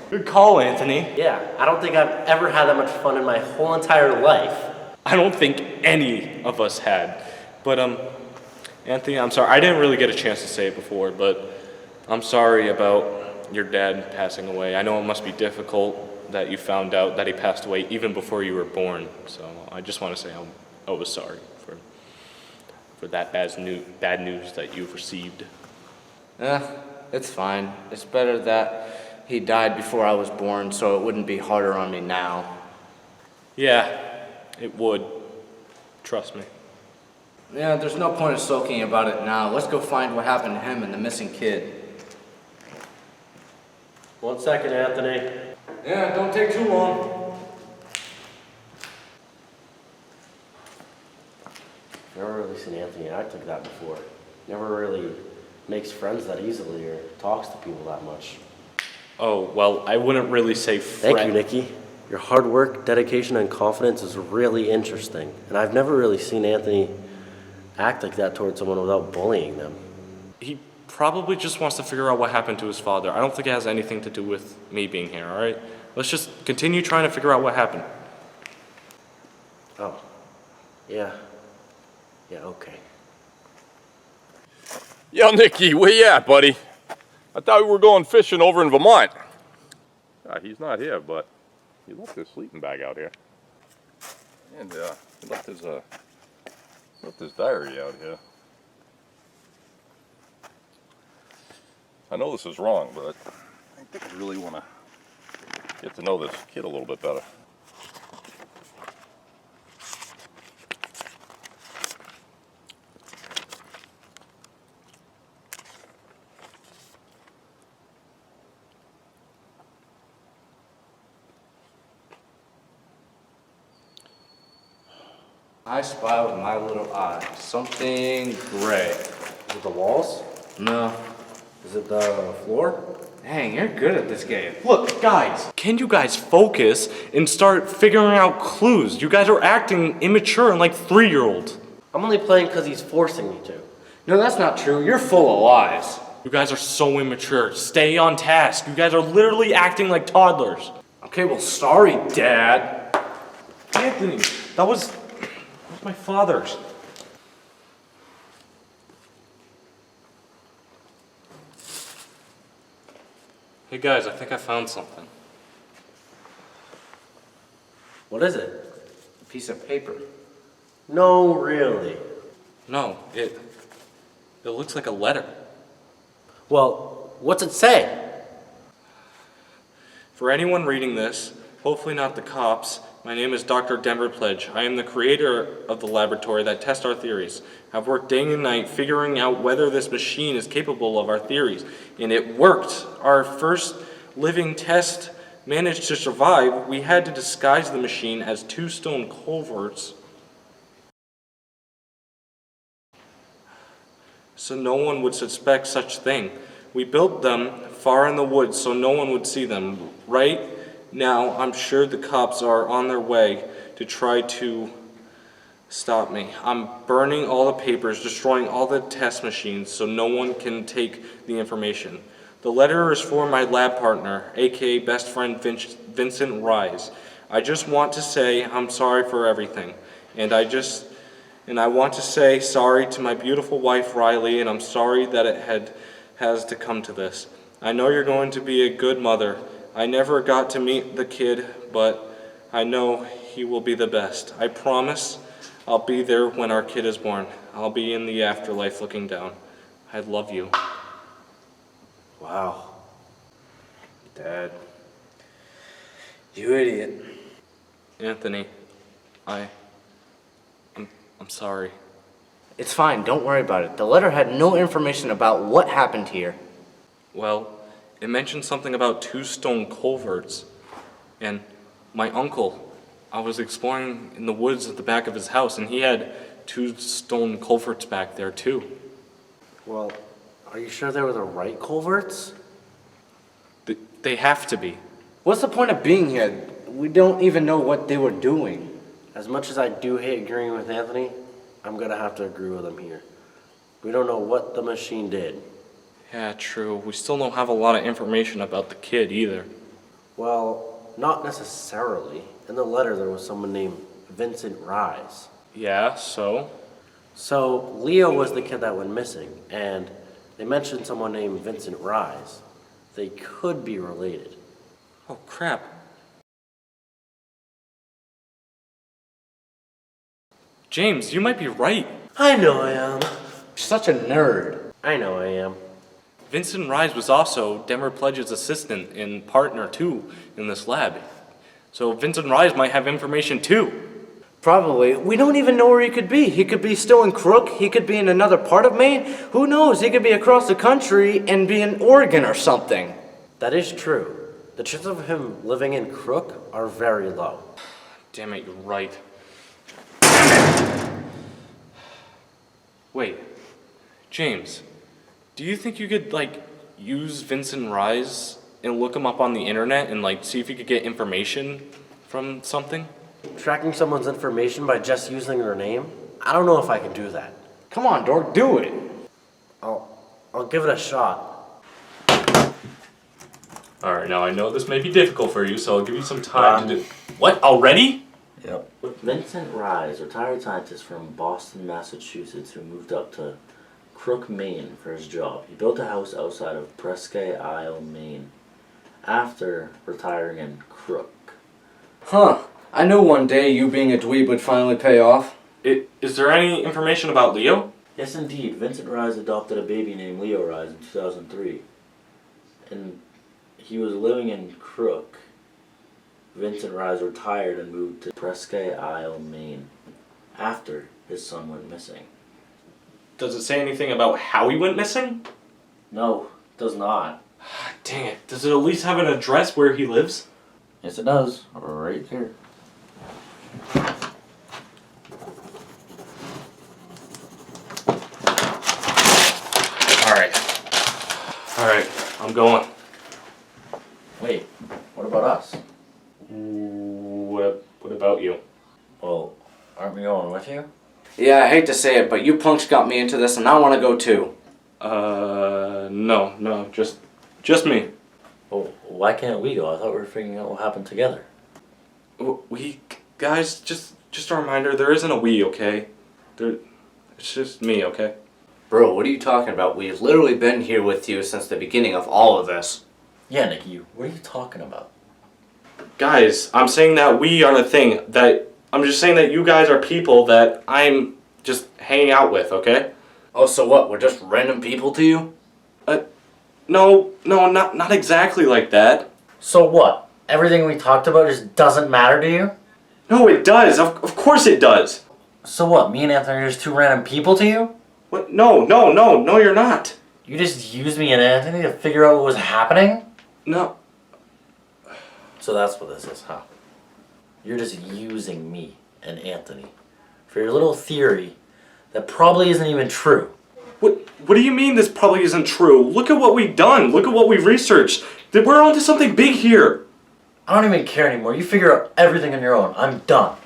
Good call, Anthony. Yeah, I don't think I've ever had that much fun in my whole entire life. I don't think any of us had. But, Anthony, I'm sorry. I didn't really get a chance to say it before, but I'm sorry about your dad passing away. I know it must be difficult that you found out that he passed away even before you were born. So I just want to say I was sorry for that bad news that you've received. It's fine. It's better that he died before I was born, so it wouldn't be harder on me now. Yeah, it would. Trust me. Yeah, there's no point in sulking about it now. Let's go find what happened to him and the missing kid. 1 second, Anthony. Yeah, don't take too long. Never really seen Anthony act like that before. Never really makes friends that easily or talks to people that much. Oh, well, I wouldn't really say friend. Thank you, Nicky. Your hard work, dedication, and confidence is really interesting. And I've never really seen Anthony act like that towards someone without bullying them. He probably just wants to figure out what happened to his father. I don't think it has anything to do with me being here, all right? Let's just continue trying to figure out what happened. Oh. Yeah. Yeah, okay. Yo, Nicky, where you at, buddy? I thought we were going fishing over in Vermont. He's not here, but he left his sleeping bag out here. And he left his diary out here. I know this is wrong, but I think I really want to get to know this kid a little bit better. I spy with my little eye something gray. Is it the walls? No. Is it the floor? Dang, you're good at this game. Look, guys, can you guys focus and start figuring out clues? You guys are acting immature and like 3-year-olds. I'm only playing because he's forcing me to. No, that's not true. You're full of lies. You guys are so immature. Stay on task. You guys are literally acting like toddlers. Okay, well, sorry, Dad. Anthony, that was my father's. Hey guys, I think I found something. What is it? A piece of paper. No, really. No, it looks like a letter. Well, what's it say? For anyone reading this, hopefully not the cops, my name is Dr. Denver Pledge. I am the creator of the laboratory that tests our theories. I've worked day and night figuring out whether this machine is capable of our theories, and it worked. Our first living test managed to survive. We had to disguise the machine as 2 stone culverts so no one would suspect such thing. We built them far in the woods so no one would see them. Right now, I'm sure the cops are on their way to try to stop me. I'm burning all the papers, destroying all the test machines so no one can take the information. The letter is for my lab partner, aka best friend Vincent Rise. I just want to say I'm sorry for everything. And I want to say sorry to my beautiful wife Riley, and I'm sorry that it has to come to this. I know you're going to be a good mother. I never got to meet the kid, but I know he will be the best. I promise I'll be there when our kid is born. I'll be in the afterlife looking down. I love you. Wow. Dad. You idiot. Anthony, I'm sorry. It's fine, don't worry about it. The letter had no information about what happened here. Well, it mentioned something about 2 stone culverts. And my uncle, I was exploring in the woods at the back of his house, and he had 2 stone culverts back there too. Well, are you sure they were the right culverts? They have to be. What's the point of being here? We don't even know what they were doing. As much as I do hate agreeing with Anthony, I'm gonna have to agree with him here. We don't know what the machine did. Yeah, true. We still don't have a lot of information about the kid either. Well, not necessarily. In the letter, there was someone named Vincent Rise. Yeah, so? So, Leo was the kid that went missing, and they mentioned someone named Vincent Rise. They could be related. Oh, crap. James, you might be right. I know I am. Such a nerd. I know I am. Vincent Rise was also Denver Pledge's assistant and partner too in this lab. So Vincent Rise might have information too. Probably. We don't even know where he could be. He could be still in Crook. He could be in another part of Maine. Who knows? He could be across the country and be in Oregon or something. That is true. The chances of him living in Crook are very low. Damn it, you're right. Wait, James, do you think you could, use Vincent Rise and look him up on the internet and, see if you could get information from something? Tracking someone's information by just using their name? I don't know if I can do that. Come on, Dork, do it. I'll give it a shot. Alright, now I know this may be difficult for you, so I'll give you some time to do... What, already? Yep. Vincent Rise, retired scientist from Boston, Massachusetts, who moved up to Crook, Maine for his job. He built a house outside of Presque Isle, Maine, after retiring in Crook. Huh. I knew one day you being a dweeb would finally pay off. Is there any information about Leo? Yes, indeed. Vincent Rise adopted a baby named Leo Rise in 2003. And he was living in Crook. Vincent Rise retired and moved to Presque Isle, Maine, after his son went missing. Does it say anything about how he went missing? No, it does not. Dang it. Does it at least have an address where he lives? Yes, it does. Right here. Alright, I'm going. Wait, what about us? What about you? Well, aren't we going with you? Yeah, I hate to say it, but you punks got me into this and I want to go too. No, just me. Well, why can't we go? I thought we were figuring out what happened together. Guys, just a reminder, there isn't a we, okay? It's just me, okay? Bro, what are you talking about? We've literally been here with you since the beginning of all of this. Yeah, Nicky, what are you talking about? Guys, I'm saying that we are the thing, I'm just saying that you guys are people that I'm just hanging out with, okay? Oh, so what? We're just random people to you? No, not exactly like that. So what? Everything we talked about just doesn't matter to you? No, it does. Of course it does. So what? Me and Anthony are just two random people to you? What? No, you're not. You just used me and Anthony to figure out what was happening? No. So that's what this is, huh? You're just using me and Anthony for your little theory that probably isn't even true. What do you mean this probably isn't true? Look at what we've done. Look at what we've researched. We're onto something big here. I don't even care anymore. You figure out everything on your own. I'm done.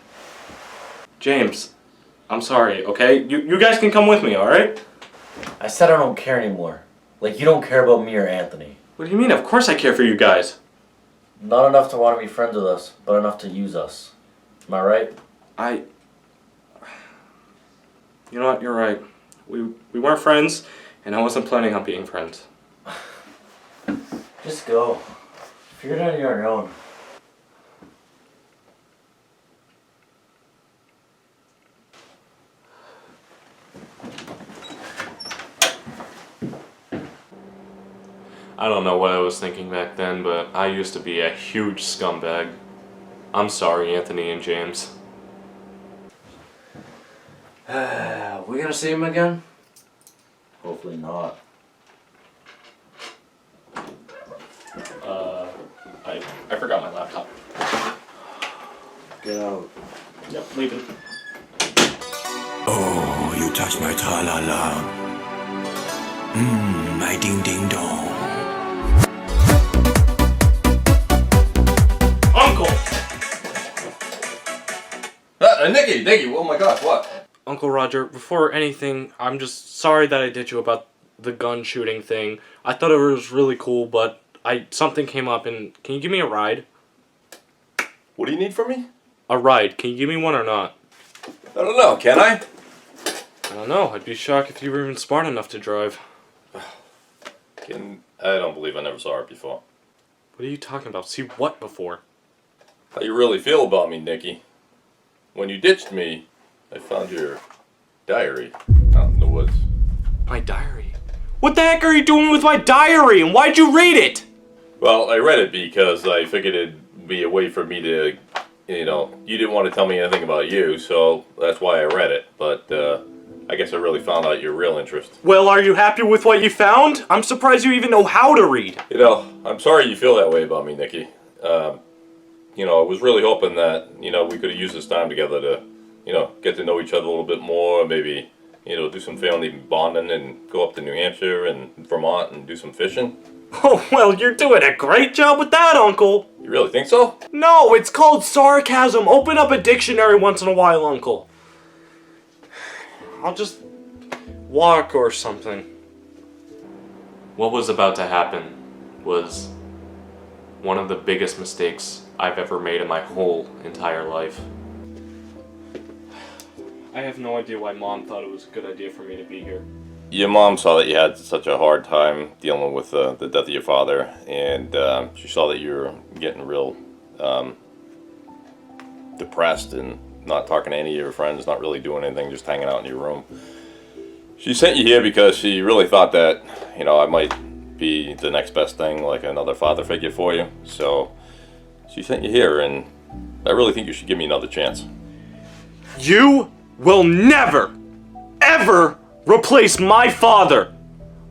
James, I'm sorry, okay? You guys can come with me, alright? I said I don't care anymore. Like you don't care about me or Anthony. What do you mean? Of course I care for you guys. Not enough to want to be friends with us, but enough to use us. Am I right? You know what? You're right. We weren't friends, and I wasn't planning on being friends. Just go. Figure it out on your own. I don't know what I was thinking back then, but I used to be a huge scumbag. I'm sorry, Anthony and James. We gonna see him again? Hopefully not. I forgot my laptop. Get out. Yep, leaving. Oh, you touch my tra-la-la. My ding-ding-dong. Nicky, oh my gosh, what? Uncle Roger, before anything, I'm just sorry that I did you about the gun shooting thing. I thought it was really cool, but something came up, and can you give me a ride? What do you need from me? A ride. Can you give me one or not? I don't know, can I? I don't know. I'd be shocked if you were even smart enough to drive. I don't believe I never saw her before. What are you talking about? See what before? How you really feel about me, Nicky? When you ditched me, I found your diary out in the woods. My diary? What the heck are you doing with my diary, and why'd you read it? Well, I read it because I figured it'd be a way for me to, you didn't want to tell me anything about you, so that's why I read it. But, I guess I really found out your real interest. Well, are you happy with what you found? I'm surprised you even know how to read. I'm sorry you feel that way about me, Nicky. I was really hoping that, we could have used this time together to, get to know each other a little bit more, maybe, do some family bonding and go up to New Hampshire and Vermont and do some fishing. Oh, well, you're doing a great job with that, Uncle. You really think so? No, it's called sarcasm. Open up a dictionary once in a while, Uncle. I'll just walk or something. What was about to happen was one of the biggest mistakes I've ever made in my whole entire life. I have no idea why Mom thought it was a good idea for me to be here. Your mom saw that you had such a hard time dealing with the death of your father, and she saw that you were getting real depressed and not talking to any of your friends, not really doing anything, just hanging out in your room. She sent you here because she really thought that, I might be the next best thing, like another father figure for you. So she sent you here, and I really think you should give me another chance. You will never, ever replace my father,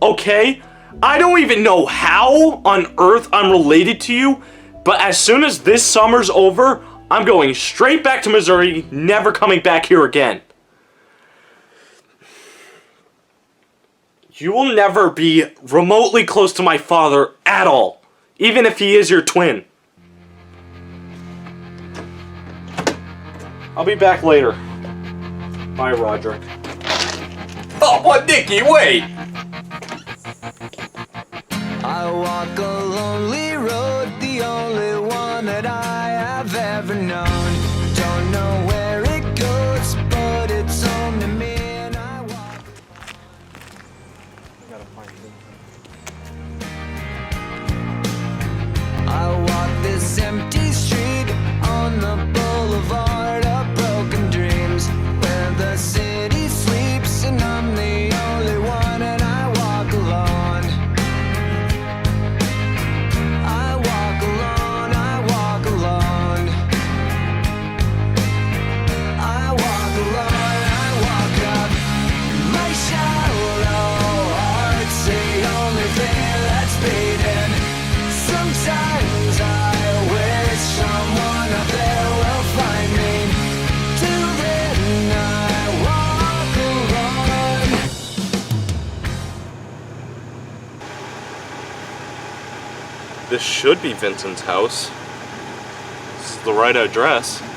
okay? I don't even know how on earth I'm related to you, but as soon as this summer's over, I'm going straight back to Missouri, never coming back here again. You will never be remotely close to my father at all, even if he is your twin. I'll be back later. Bye, Roderick. Oh, what, Nicky, wait! I walk a lonely road, the only one that I have ever known. Don't know where it goes, but it's home to me, and I walk. I walk this empty street on the boulevard of broken dreams, where the city sleeps and I'm the only one, and I walk alone. I walk alone, I walk alone. I walk alone, I walk up my shallow heart's the only thing that's beating. Sometimes I wish someone up there will find me. Till then I walk alone. This should be Vincent's house. This is the right address. Alrighty,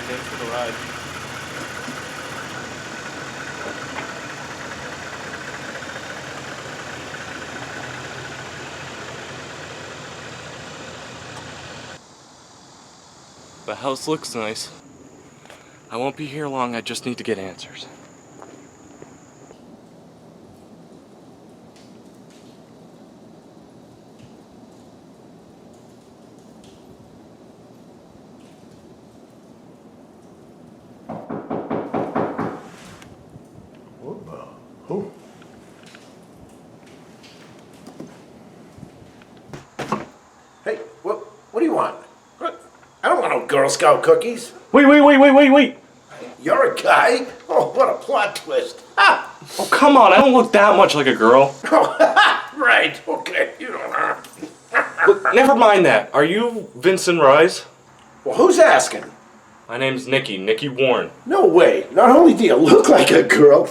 thanks for the ride. The house looks nice. I won't be here long, I just need to get answers. Hey, what do you want? I don't want no Girl Scout cookies. Wait. You're a guy? Oh, what a plot twist. Ah! Oh, come on, I don't look that much like a girl. Right, okay, you don't know. Look, never mind that. Are you Vincent Rise? Well, who's asking? My name's Nicky Worn. No way. Not only do you look like a girl,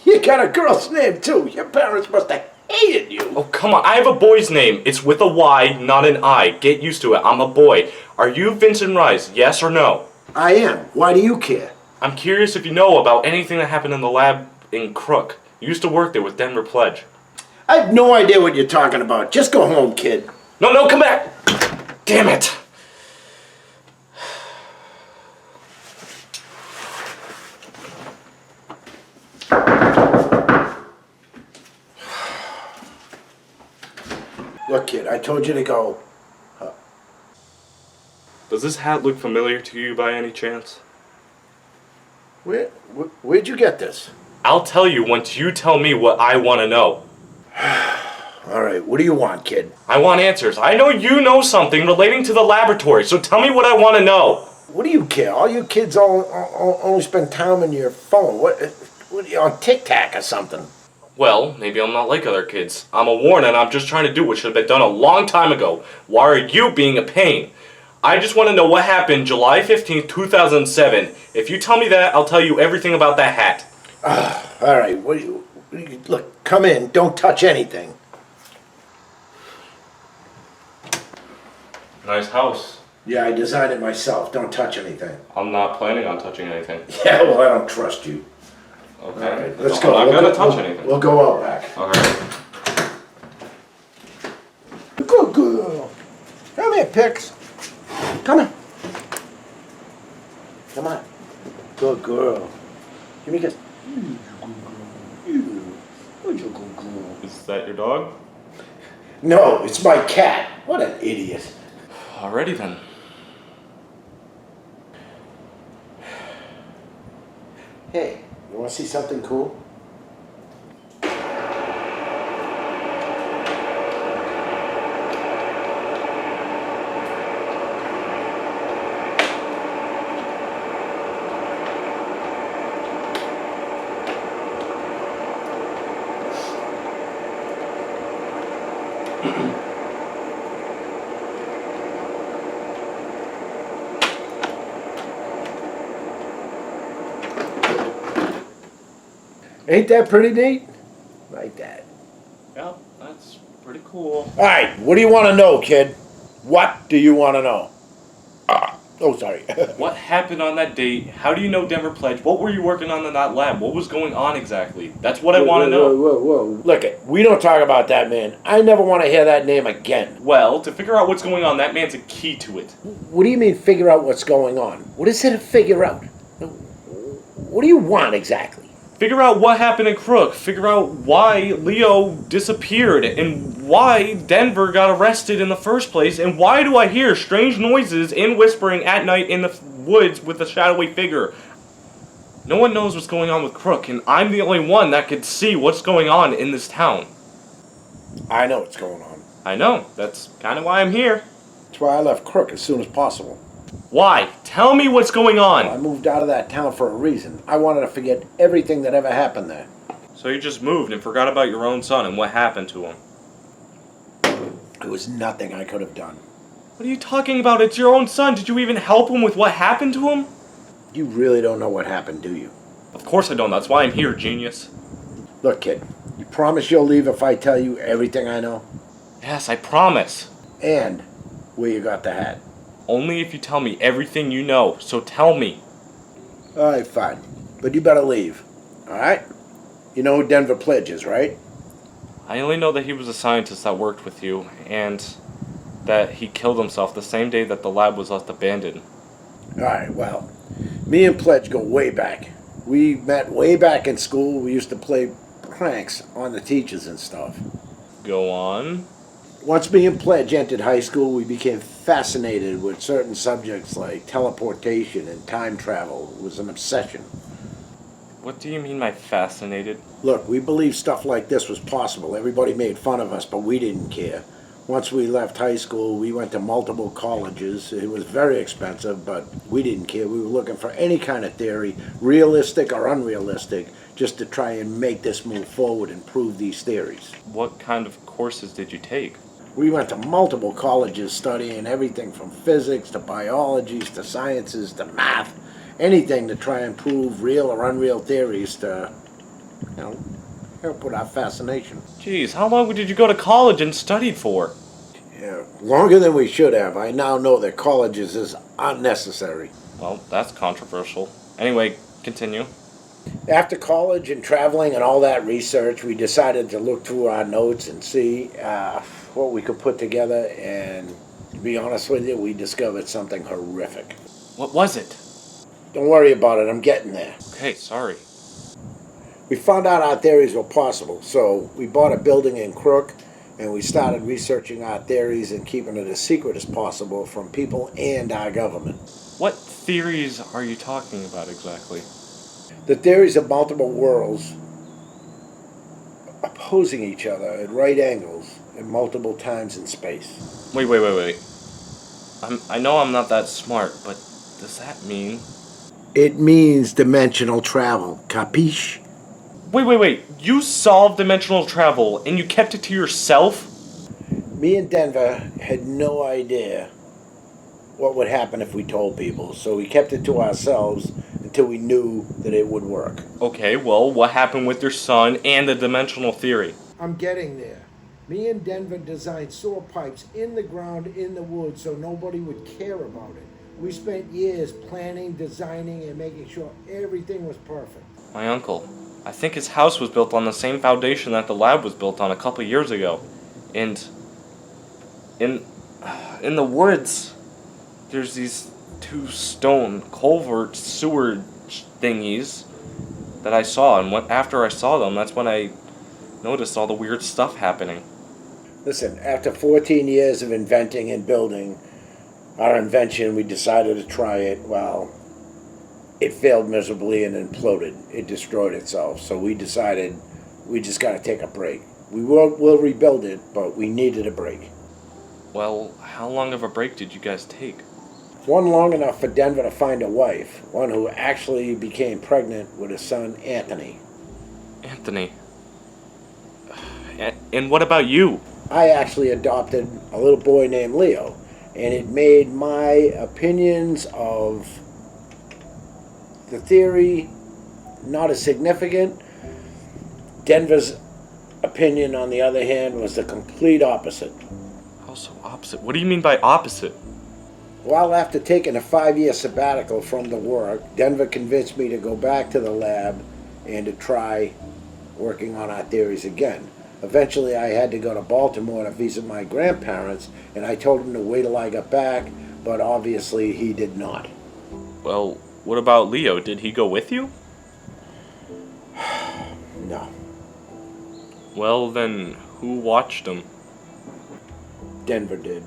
you got a girl's name too. Your parents must have hated you. Oh, come on. I have a boy's name. It's with a Y, not an I. Get used to it. I'm a boy. Are you Vincent Rice? Yes or no? I am. Why do you care? I'm curious if you know about anything that happened in the lab in Crook. You used to work there with Denver Pledge. I have no idea what you're talking about. Just go home, kid. No, come back! Damn it! Look, kid, I told you to go. Does this hat look familiar to you by any chance? Where'd you get this? I'll tell you once you tell me what I want to know. All right, what do you want, kid? I want answers. I know you know something relating to the laboratory, so tell me what I want to know. What do you care? All you kids only spend time on your phone. What are you, on Tic-Tac or something? Well, maybe I'm not like other kids. I'm a Warren and I'm just trying to do what should have been done a long time ago. Why are you being a pain? I just want to know what happened July 15th, 2007. If you tell me that, I'll tell you everything about that hat. All right, look, come in. Don't touch anything. Nice house. Yeah, I designed it myself. Don't touch anything. I'm not planning on touching anything. Yeah, well, I don't trust you. Okay. All right, let's go. I'm not going to touch anything. We'll go out back. Okay. Good girl. Come here, Pix. Come on. Come on. Good girl. Give me a kiss. Is that your dog? No, it's my cat. What an idiot. Alrighty then. Hey, you want to see something cool? Ain't that pretty neat? Like that. Yeah, that's pretty cool. All right, what do you want to know, kid? What do you want to know? Oh, sorry. What happened on that date? How do you know Denver Pledge? What were you working on in that lab? What was going on exactly? That's what I want to know. Whoa. Look, we don't talk about that man. I never want to hear that name again. Well, to figure out what's going on, that man's a key to it. What do you mean figure out what's going on? What is it to figure out? What do you want exactly? Figure out what happened in Crook. Figure out why Leo disappeared and why Denver got arrested in the first place. And why do I hear strange noises and whispering at night in the woods with a shadowy figure? No one knows what's going on with Crook, and I'm the only one that could see what's going on in this town. I know what's going on. I know. That's kind of why I'm here. That's why I left Crook as soon as possible. Why? Tell me what's going on. I moved out of that town for a reason. I wanted to forget everything that ever happened there. So you just moved and forgot about your own son and what happened to him? There was nothing I could have done. What are you talking about? It's your own son. Did you even help him with what happened to him? You really don't know what happened, do you? Of course I don't. That's why I'm here, genius. Look, kid, you promise you'll leave if I tell you everything I know? Yes, I promise. And where you got the hat? Only if you tell me everything you know, so tell me. Alright, fine. But you better leave. Alright? You know who Denver Pledge is, right? I only know that he was a scientist that worked with you, and that he killed himself the same day that the lab was left abandoned. Alright, well, me and Pledge go way back. We met way back in school. We used to play pranks on the teachers and stuff. Go on. Once me and Pledge entered high school, we became fascinated with certain subjects like teleportation and time travel. It was an obsession. What do you mean by fascinated? Look, we believed stuff like this was possible. Everybody made fun of us, but we didn't care. Once we left high school, we went to multiple colleges. It was very expensive, but we didn't care. We were looking for any kind of theory, realistic or unrealistic, just to try and make this move forward and prove these theories. What kind of courses did you take? We went to multiple colleges studying everything from physics to biology to sciences to math, anything to try and prove real or unreal theories to, help with our fascination. Jeez, how long did you go to college and studied for? Yeah, longer than we should have. I now know that colleges is unnecessary. Well, that's controversial. Anyway, continue. After college and traveling and all that research, we decided to look through our notes and see what we could put together, and to be honest with you, we discovered something horrific. What was it? Don't worry about it, I'm getting there. Okay, sorry. We found out our theories were possible, so we bought a building in Crook, and we started researching our theories and keeping it as secret as possible from people and our government. What theories are you talking about exactly? The theories of multiple worlds opposing each other at right angles and multiple times in space. Wait. I know I'm not that smart, but does that mean... It means dimensional travel, capiche? Wait. You solved dimensional travel and you kept it to yourself? Me and Denver had no idea what would happen if we told people, so we kept it to ourselves until we knew that it would work. Okay, well, what happened with your son and the dimensional theory? I'm getting there. Me and Denver designed sewer pipes in the ground in the woods so nobody would care about it. We spent years planning, designing, and making sure everything was perfect. My uncle, I think his house was built on the same foundation that the lab was built on a couple years ago. And in the woods, there's these two stone culvert sewer thingies that I saw, and after I saw them, that's when I noticed all the weird stuff happening. Listen, after 14 years of inventing and building our invention, we decided to try it. Well, it failed miserably and imploded. It destroyed itself. So we decided we just got to take a break. We'll rebuild it, but we needed a break. Well, how long of a break did you guys take? One long enough for Denver to find a wife, one who actually became pregnant with his son, Anthony. Anthony. And what about you? I actually adopted a little boy named Leo, and it made my opinions of the theory not as significant. Denver's opinion, on the other hand, was the complete opposite. How so opposite? What do you mean by opposite? Well, after taking a 5-year sabbatical from the work, Denver convinced me to go back to the lab and to try working on our theories again. Eventually, I had to go to Baltimore to visit my grandparents, and I told him to wait till I got back, but obviously he did not. Well, what about Leo? Did he go with you? No. Well, then, who watched him? Denver did.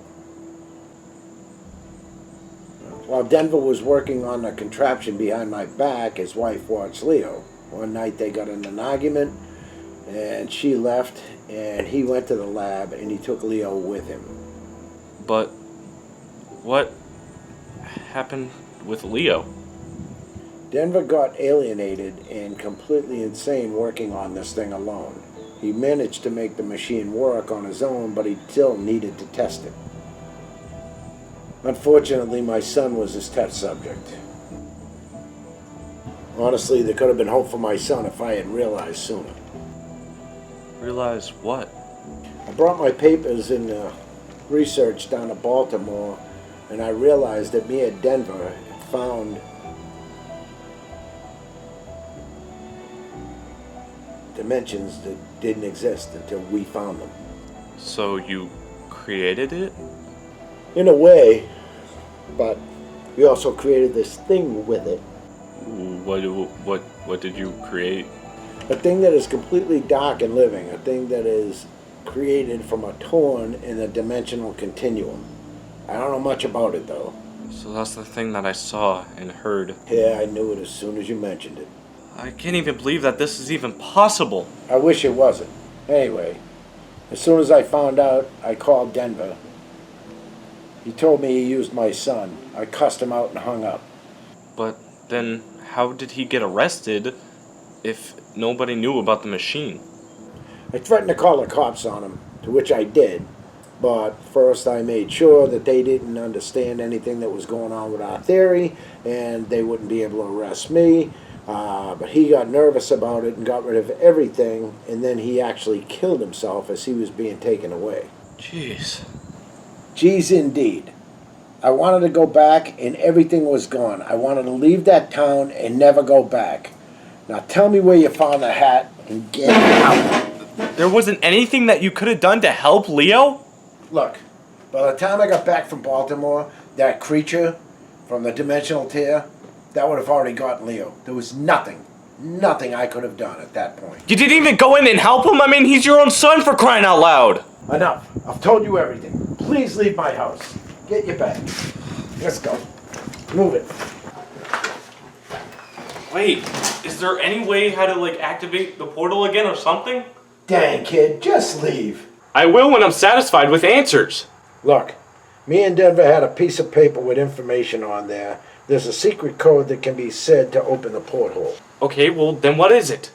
While Denver was working on the contraption behind my back, his wife watched Leo. One night they got in an argument, and she left, and he went to the lab, and he took Leo with him. But what happened with Leo? Denver got alienated and completely insane working on this thing alone. He managed to make the machine work on his own, but he still needed to test it. Unfortunately, my son was his test subject. Honestly, there could have been hope for my son if I had realized sooner. Realize what? I brought my papers in research down to Baltimore, and I realized that me at Denver had found dimensions that didn't exist until we found them. So you created it? In a way, but we also created this thing with it. What did you create? A thing that is completely dark and living, a thing that is created from a torn in the dimensional continuum. I don't know much about it though. So that's the thing that I saw and heard. Yeah, I knew it as soon as you mentioned it. I can't even believe that this is even possible. I wish it wasn't. Anyway, as soon as I found out, I called Denver. He told me he used my son. I cussed him out and hung up. But then how did he get arrested if nobody knew about the machine? I threatened to call the cops on him, to which I did. But first I made sure that they didn't understand anything that was going on with our theory, and they wouldn't be able to arrest me. But he got nervous about it and got rid of everything, and then he actually killed himself as he was being taken away. Jeez. Jeez, indeed. I wanted to go back, and everything was gone. I wanted to leave that town and never go back. Now tell me where you found the hat and get out. There wasn't anything that you could have done to help Leo? Look, by the time I got back from Baltimore, that creature from the dimensional tear, that would have already gotten Leo. There was nothing I could have done at that point. You didn't even go in and help him? I mean, he's your own son, for crying out loud. Enough. I've told you everything. Please leave my house. Get your bag. Let's go. Move it. Wait, is there any way how to, like, activate the portal again or something? Dang, kid, just leave. I will when I'm satisfied with answers. Look, me and Denver had a piece of paper with information on there. There's a secret code that can be said to open the porthole. Okay, well, then what is it?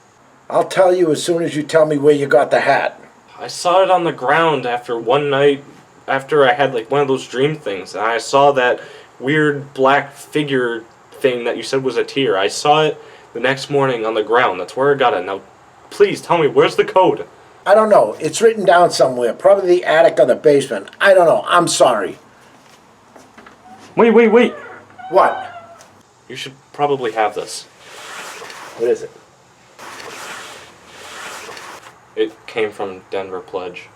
I'll tell you as soon as you tell me where you got the hat. I saw it on the ground after one night, after I had, like, one of those dream things, and I saw that weird black figure thing that you said was a tear. I saw it the next morning on the ground. That's where I got it. Now, please tell me, where's the code? I don't know. It's written down somewhere. Probably the attic or the basement. I don't know. I'm sorry. Wait. What? You should probably have this. What is it? It came from Denver Pledge.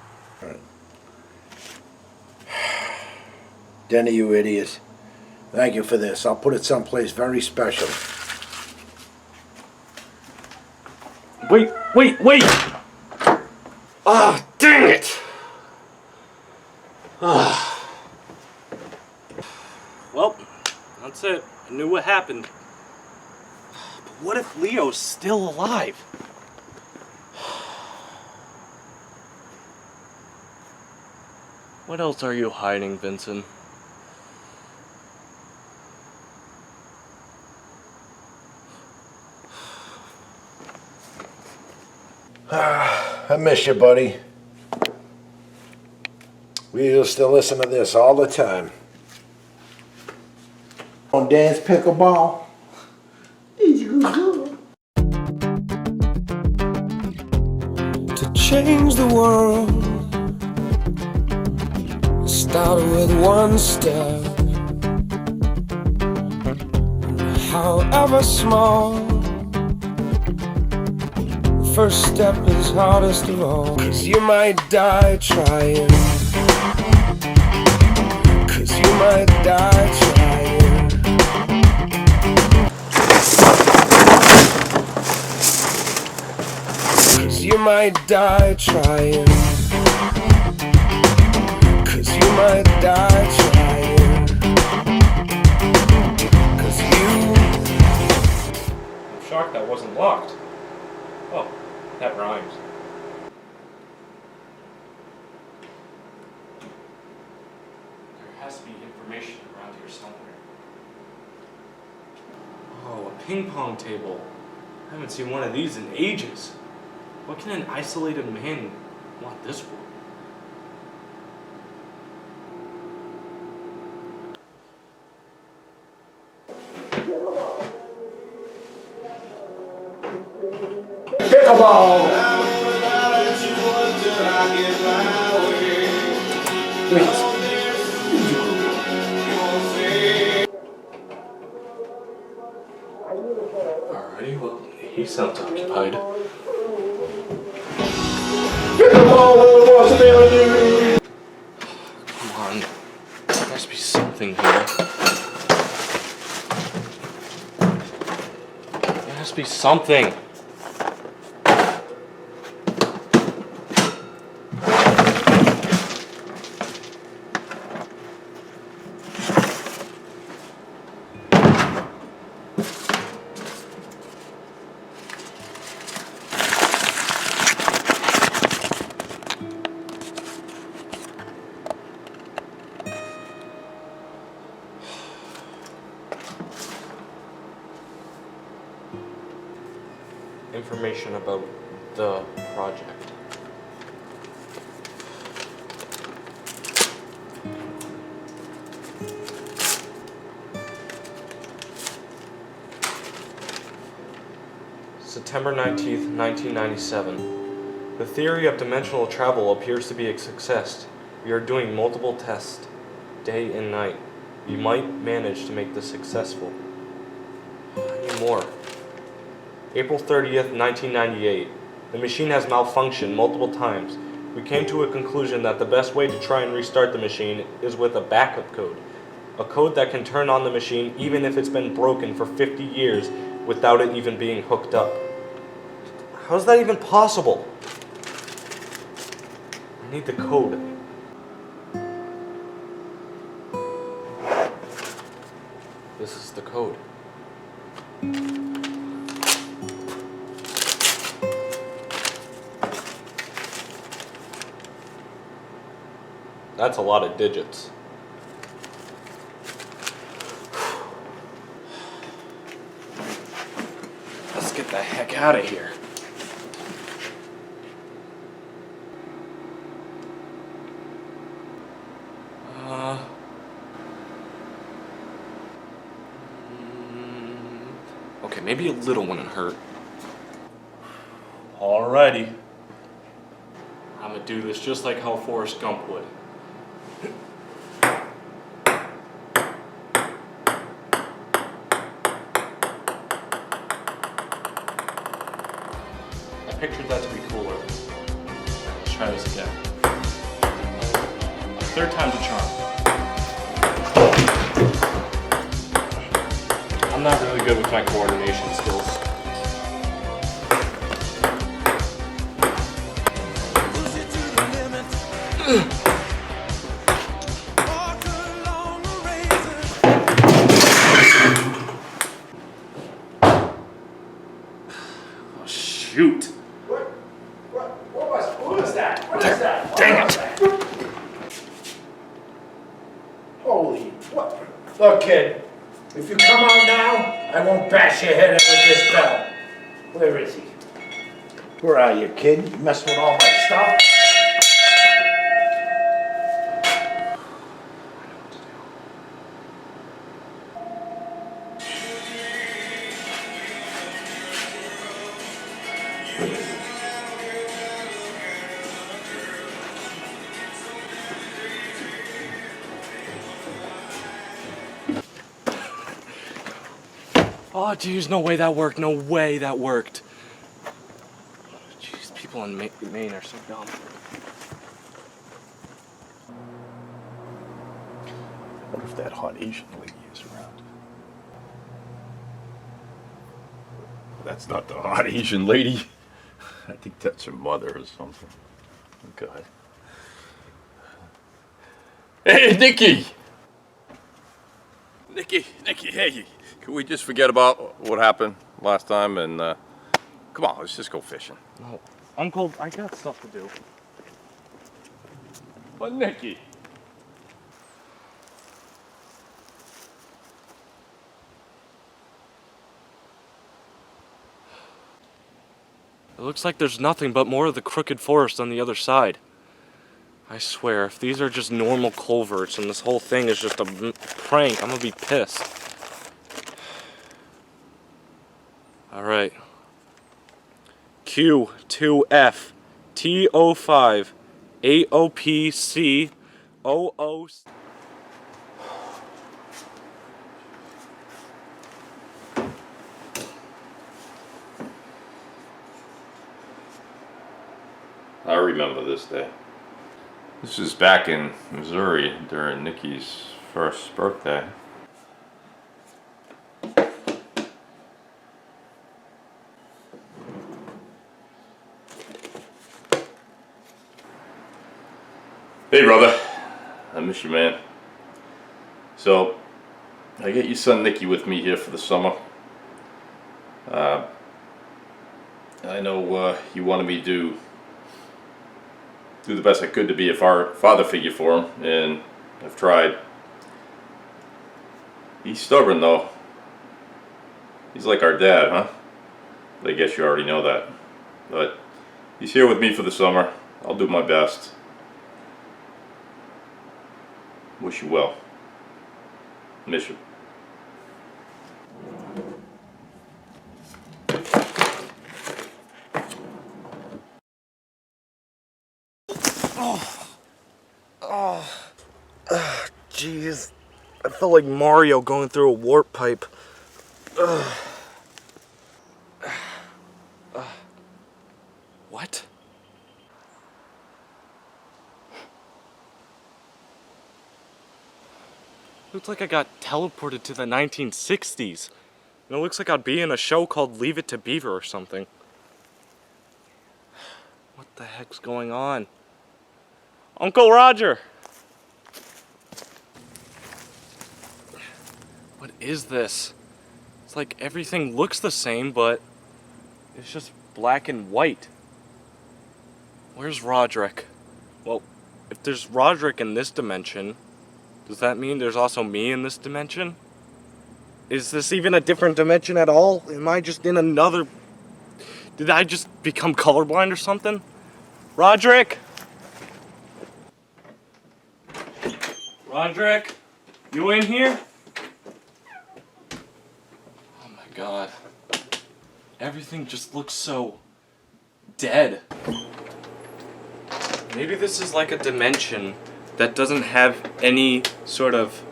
Denny, you idiot. Thank you for this. I'll put it someplace very special. Wait! Ah, dang it! Well, that's it. I knew what happened. But what if Leo's still alive? What else are you hiding, Vincent? I miss you, buddy. We used to listen to this all the time. On dance pickleball. To change the world, start with one step, however small. First step is hardest of all, 'cause you might die trying, 'cause you might die trying. 'Cause you might die trying, 'cause you might die trying, 'cause you... I'm shocked that wasn't locked. Oh, that rhymes. There has to be information around here somewhere. Oh, a ping pong table. I haven't seen one of these in ages. What can an isolated man want this for? Pickleball! Alrighty, well, he sounds occupied. Come on. There must be something here. There has to be something. Information about the project. September 19th, 1997. The theory of dimensional travel appears to be a success. We are doing multiple tests, day and night. We might manage to make this successful. I need more. April 30th, 1998. The machine has malfunctioned multiple times. We came to a conclusion that the best way to try and restart the machine is with a backup code. A code that can turn on the machine even if it's been broken for 50 years without it even being hooked up. How is that even possible? I need the code. This is the code. That's a lot of digits. Let's get the heck out of here. Okay, maybe a little wouldn't hurt. Alrighty. I'm gonna do this just like how Forrest Gump would. I pictured that to be cooler. Let's try this again. Third time's a charm. I'm not really good with my coordination skills. Oh, shoot. What was that? What is that? Dang it. Holy, what? Look, kid, if you come out now, I won't bash your head in with this bell. Where is he? Where are you, kid? You messing with all my stuff? Oh, geez, no way that worked. No way that worked. Jeez, people in Maine are so dumb. What if that hot Asian lady is around? That's not the hot Asian lady. I think that's her mother or something. Oh, God. Hey, Nicky! Nicky, hey. Can we just forget about what happened last time and, come on, let's just go fishing. No, Uncle, I got stuff to do. But Nicky. It looks like there's nothing but more of the crooked forest on the other side. I swear, if these are just normal culverts and this whole thing is just a prank, I'm gonna be pissed. Alright. Q2F T05 AOPC 00. I remember this day. This is back in Missouri during Nicky's first birthday. Hey brother, I miss you, man. So, I get your son Nicky with me here for the summer. I know you wanted me to do the best I could to be a father figure for him, and I've tried. He's stubborn though. He's like our dad, huh? I guess you already know that. But he's here with me for the summer. I'll do my best. Wish you well. Miss you. felt like Mario going through a warp pipe. What? Looks like I got teleported to the 1960s. And it looks like I'd be in a show called Leave It to Beaver or something. What the heck's going on? Uncle Roger! What is this? It's like everything looks the same, but it's just black and white. Where's Roderick? Well, if there's Roderick in this dimension, does that mean there's also me in this dimension? Is this even a different dimension at all? Am I just in another... Did I just become colorblind or something? Roderick? Roderick? You in here? Oh my god. Everything just looks so... dead. Maybe this is like a dimension that doesn't have any sort of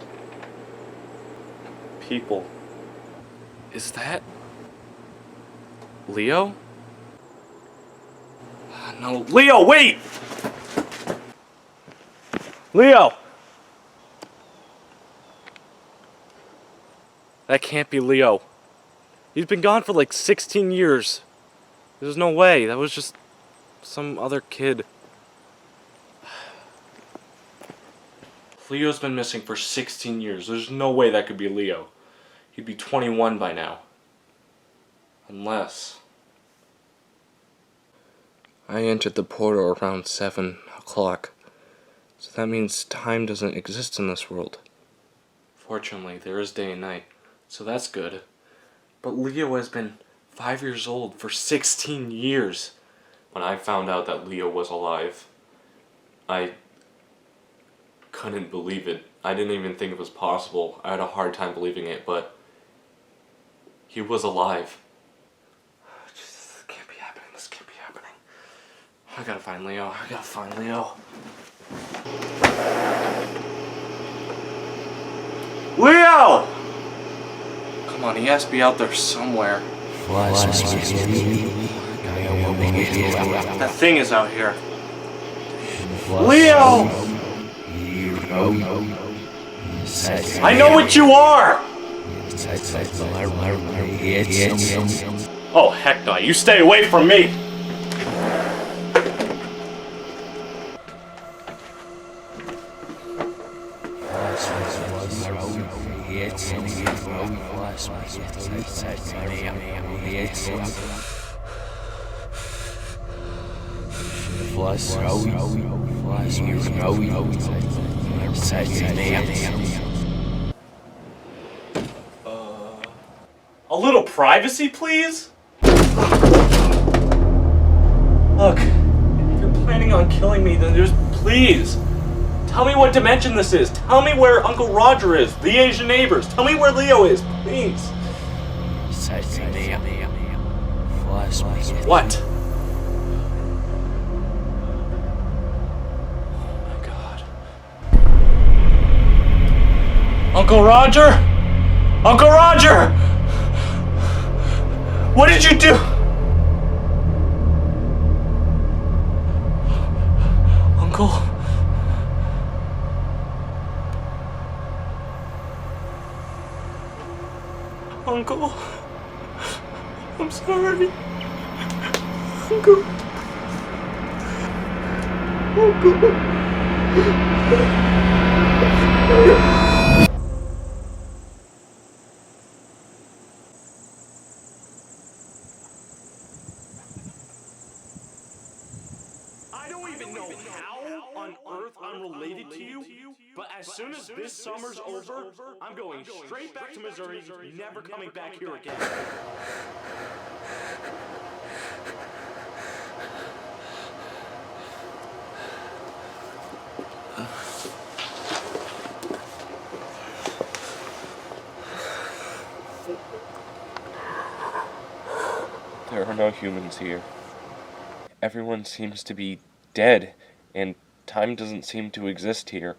people. Is that Leo? No, Leo, wait! Leo! That can't be Leo. He's been gone for like 16 years. There's no way. That was just some other kid. Leo's been missing for 16 years. There's no way that could be Leo. He'd be 21 by now. Unless... I entered the portal around 7 o'clock. So that means time doesn't exist in this world. Fortunately, there is day and night. So that's good. But Leo has been 5 years old for 16 years. When I found out that Leo was alive, I couldn't believe it. I didn't even think it was possible. I had a hard time believing it, but he was alive. This can't be happening. This can't be happening. I gotta find Leo. I gotta find Leo. Leo! Come on, he has to be out there somewhere. That thing is out here. Leo! I know what you are! Oh, heck no. You stay away from me! A little privacy, please? Look, if you're planning on killing me, then just please tell me what dimension this is. Tell me where Uncle Roger is, the Asian neighbors. Tell me where Leo is, please. What? Oh my god. Uncle Roger? Uncle Roger! What did you do? Uncle? Uncle? I'm sorry. Uncle? Uncle? I don't even know how on earth I'm related to you, but as soon as this summer's over, I'm going straight back to Missouri, never coming back here again. There are no humans here. Everyone seems to be dead, and time doesn't seem to exist here.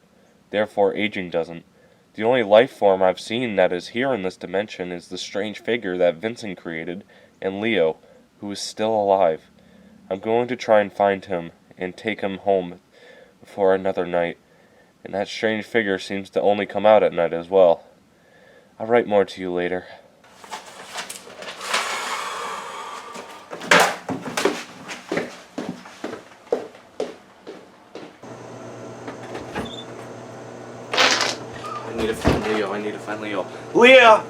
Therefore, aging doesn't. The only life form I've seen that is here in this dimension is the strange figure that Vincent created, and Leo, who is still alive. I'm going to try and find him and take him home for another night, and that strange figure seems to only come out at night as well. I'll write more to you later. I need to find Leo. I need to find Leo. Leo!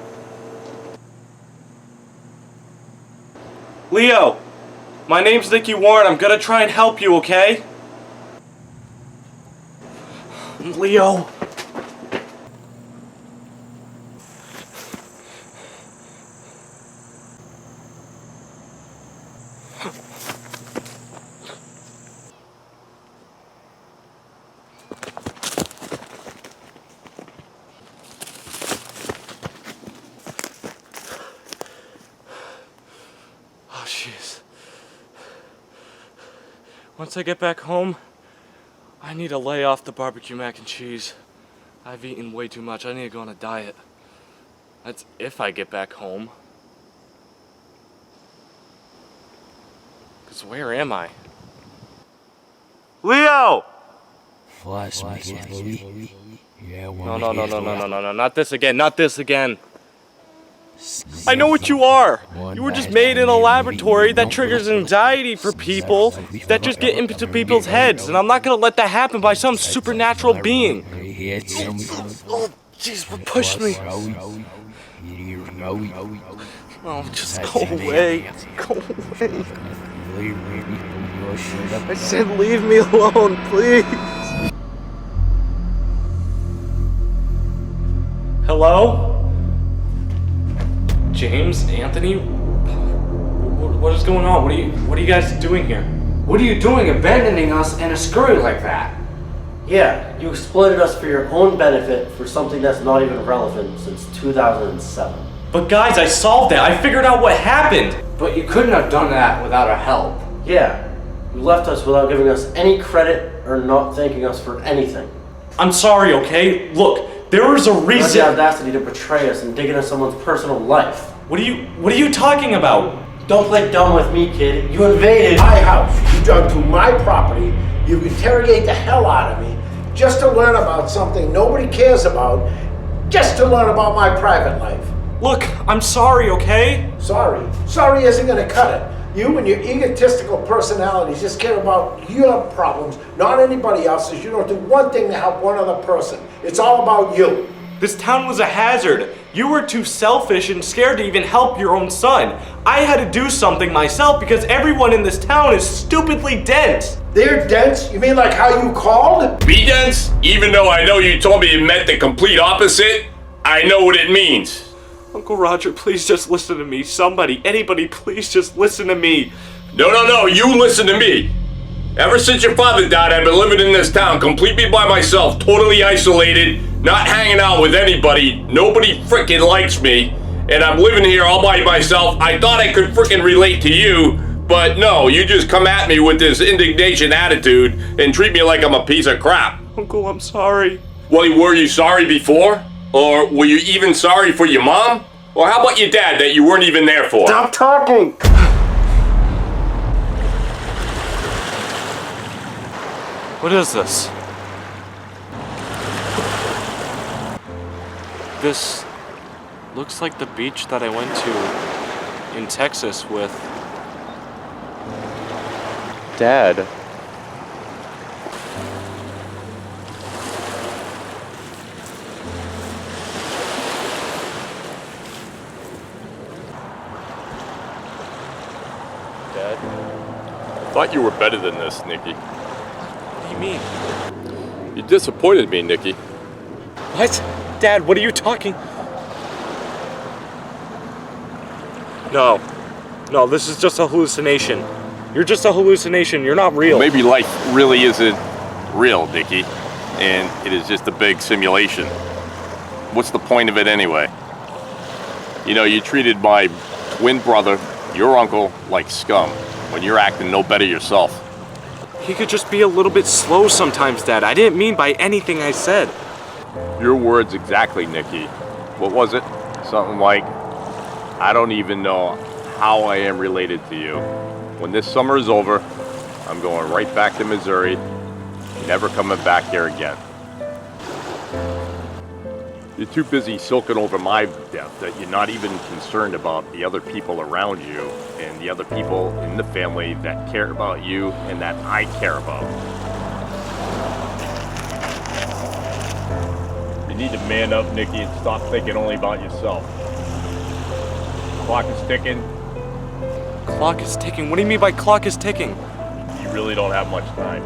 Leo! My name's Nicky Worn. I'm gonna try and help you, okay? Leo! Oh, jeez. Once I get back home, I need to lay off the barbecue mac and cheese. I've eaten way too much. I need to go on a diet. That's if I get back home. 'Cause where am I? Leo! No, not this again, not this again. I know what you are. You were just made in a laboratory that triggers anxiety for people that just get into people's heads, and I'm not gonna let that happen by some supernatural being. Oh, jeez, push me. Oh, just go away. Go away. I said leave me alone, please. Hello? James, Anthony, what is going on? What are you guys doing here? What are you doing abandoning us in a scurry like that? Yeah, you exploited us for your own benefit for something that's not even relevant since 2007. But guys, I solved it. I figured out what happened. But you couldn't have done that without our help. Yeah, you left us without giving us any credit or not thanking us for anything. I'm sorry, okay? Look, there was a reason. You had the audacity to betray us and dig into someone's personal life. What are you talking about? Don't play dumb with me, kid. You invaded my house. You dug through my property. You interrogate the hell out of me just to learn about something nobody cares about, just to learn about my private life. Look, I'm sorry, okay? Sorry? Sorry isn't gonna cut it. You and your egotistical personalities just care about your problems, not anybody else's. You don't do one thing to help one other person. It's all about you. This town was a hazard. You were too selfish and scared to even help your own son. I had to do something myself because everyone in this town is stupidly dense. They're dense? You mean like how you called? Be dense? Even though I know you told me it meant the complete opposite, I know what it means. Uncle Roger, please just listen to me. Somebody, anybody, please just listen to me. No, you listen to me. Ever since your father died, I've been living in this town completely by myself, totally isolated, not hanging out with anybody. Nobody frickin' likes me, and I'm living here all by myself. I thought I could frickin' relate to you, but no, you just come at me with this indignation attitude and treat me like I'm a piece of crap. Uncle, I'm sorry. Well, were you sorry before? Or were you even sorry for your mom? Or how about your dad that you weren't even there for? Stop talking! What is this? This looks like the beach that I went to in Texas with Dad. I thought you were better than this, Nicky. What do you mean? You disappointed me, Nicky. What? Dad, what are you talking? No, this is just a hallucination. You're just a hallucination. You're not real. Maybe life really isn't real, Nicky, and it is just a big simulation. What's the point of it anyway? You know, you treated my twin brother, your uncle, like scum when you're acting no better yourself. He could just be a little bit slow sometimes, Dad. I didn't mean by anything I said. Your words exactly, Nicky. What was it? Something like, I don't even know how I am related to you. When this summer is over, I'm going right back to Missouri, never coming back here again. You're too busy sulking over my death that you're not even concerned about the other people around you and the other people in the family that care about you and that I care about. You need to man up, Nicky, and stop thinking only about yourself. Clock is ticking. Clock is ticking? What do you mean by clock is ticking? You really don't have much time.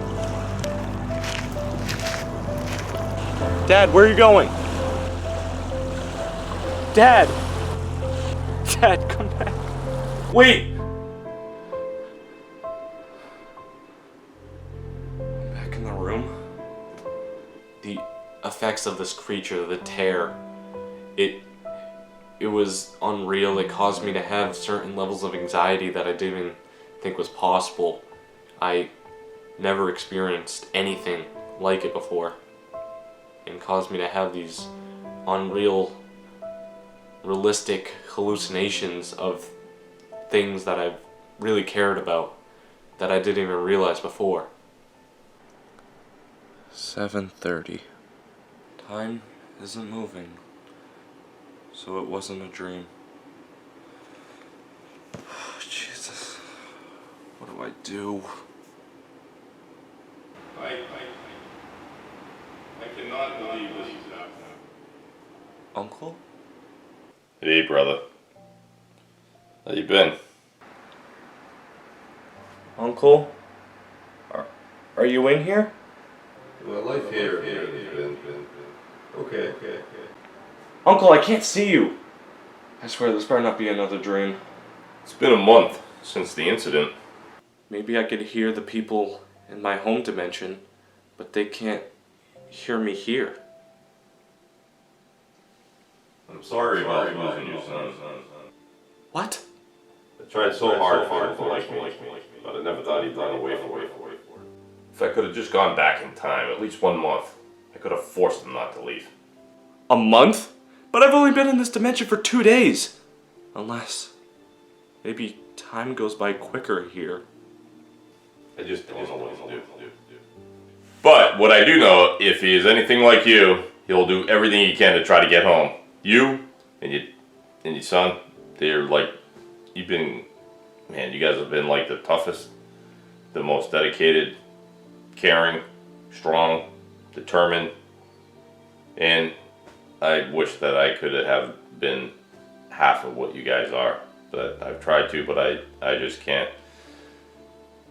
Dad, where are you going? Dad! Dad, come back. Wait! I'm back in the room. The effects of this creature, the tear, it was unreal. It caused me to have certain levels of anxiety that I didn't even think was possible. I never experienced anything like it before, and caused me to have these realistic hallucinations of things that I've really cared about that I didn't even realize before. 7:30. Time isn't moving, so it wasn't a dream. Jesus, what do I do? I cannot believe this is happening. Uncle? Hey, brother. How you been? Uncle? Are you in here? Well, life here has been okay. Uncle, I can't see you. I swear this better not be another dream. It's been a month since the incident. Maybe I could hear the people in my home dimension, but they can't hear me here. I'm sorry about losing you, son. What? I tried so hard for him to like me, but I never thought he'd run away from me. If I could have just gone back in time, at least 1 month, I could have forced him not to leave. A month? But I've only been in this dimension for 2 days. Unless, maybe time goes by quicker here. I just don't know what to do. But what I do know, if he is anything like you, he'll do everything he can to try to get home. You and your son, they're like, you guys have been like the toughest, the most dedicated, caring, strong, determined, and I wish that I could have been half of what you guys are. But I've tried to, but I just can't.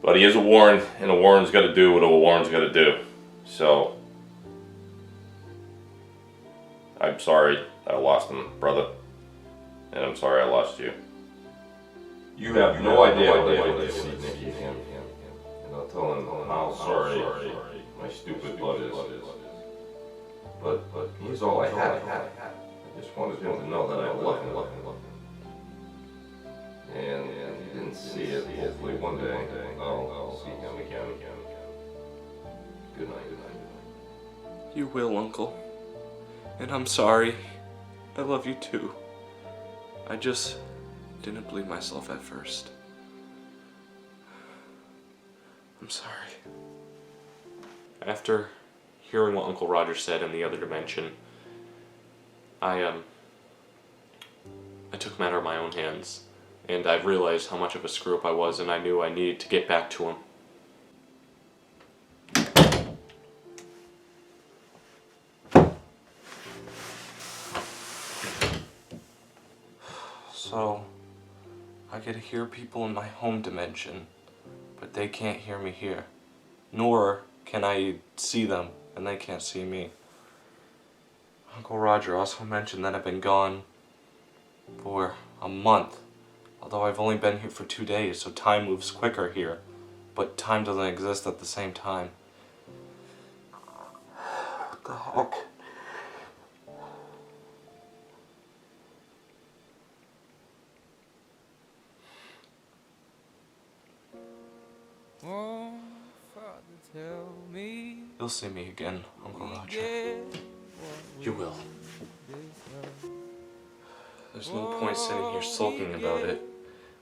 But he is a Warren, and a Warren's got to do what a Warren's got to do. So, I'm sorry I lost him, brother. And I'm sorry I lost you. You have no idea what I see Nicky again. And I'll tell him how sorry my stupid blood is. But he's all I had. I just wanted him to know that I love him. And he didn't see it. Hopefully one day I'll see him again. Good night. You will, Uncle. And I'm sorry. I love you too. I just didn't believe myself at first. I'm sorry. After hearing what Uncle Roger said in the other dimension, I took matter in my own hands, and I realized how much of a screw up I was, and I knew I needed to get back to him. So, I could hear people in my home dimension, but they can't hear me here. Nor can I see them, and they can't see me. Uncle Roger also mentioned that I've been gone for a month, although I've only been here for 2 days, so time moves quicker here, but time doesn't exist at the same time. What the heck? You'll see me again, Uncle Roger. You will. There's no point sitting here sulking about it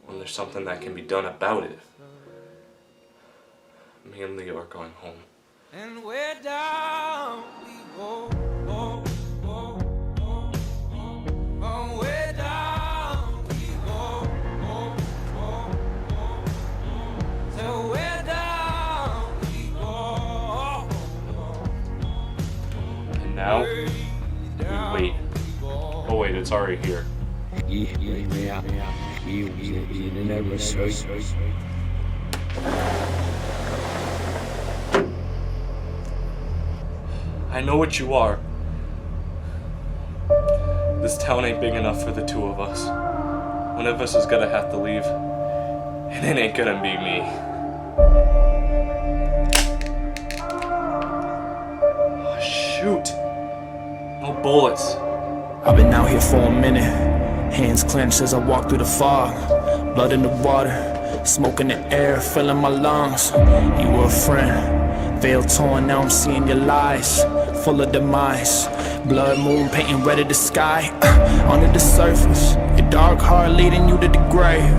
when there's something that can be done about it. Me and Leo are going home. And we're down we go. We're down we go. So we're down we go. And now, we wait. Oh wait, it's already here. I know what you are. This town ain't big enough for the two of us. One of us is gonna have to leave, and it ain't gonna be me. Oh, shoot! No bullets. I've been out here for a minute, hands clenched as I walk through the fog. Blood in the water, smoke in the air, filling my lungs. You were a friend, veil torn, now I'm seeing your lies, full of demise. Blood moon painting red of the sky, under the surface. Your dark heart leading you to the grave.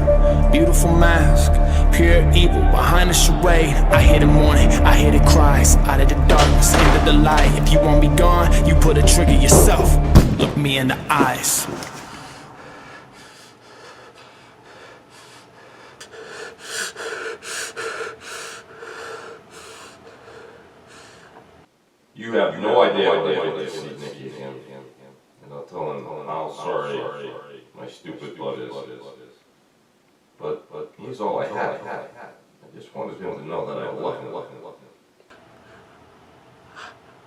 Beautiful mask, pure evil behind the charade. I hear the mourning, I hear the cries, out of the darkness, into the light. If you want me gone, you put a trigger yourself. Look me in the eyes. You have no idea what they see Nicky again, and I'll tell him how sorry my stupid blood is. But he's all I had. I just wanted him to know that I love him.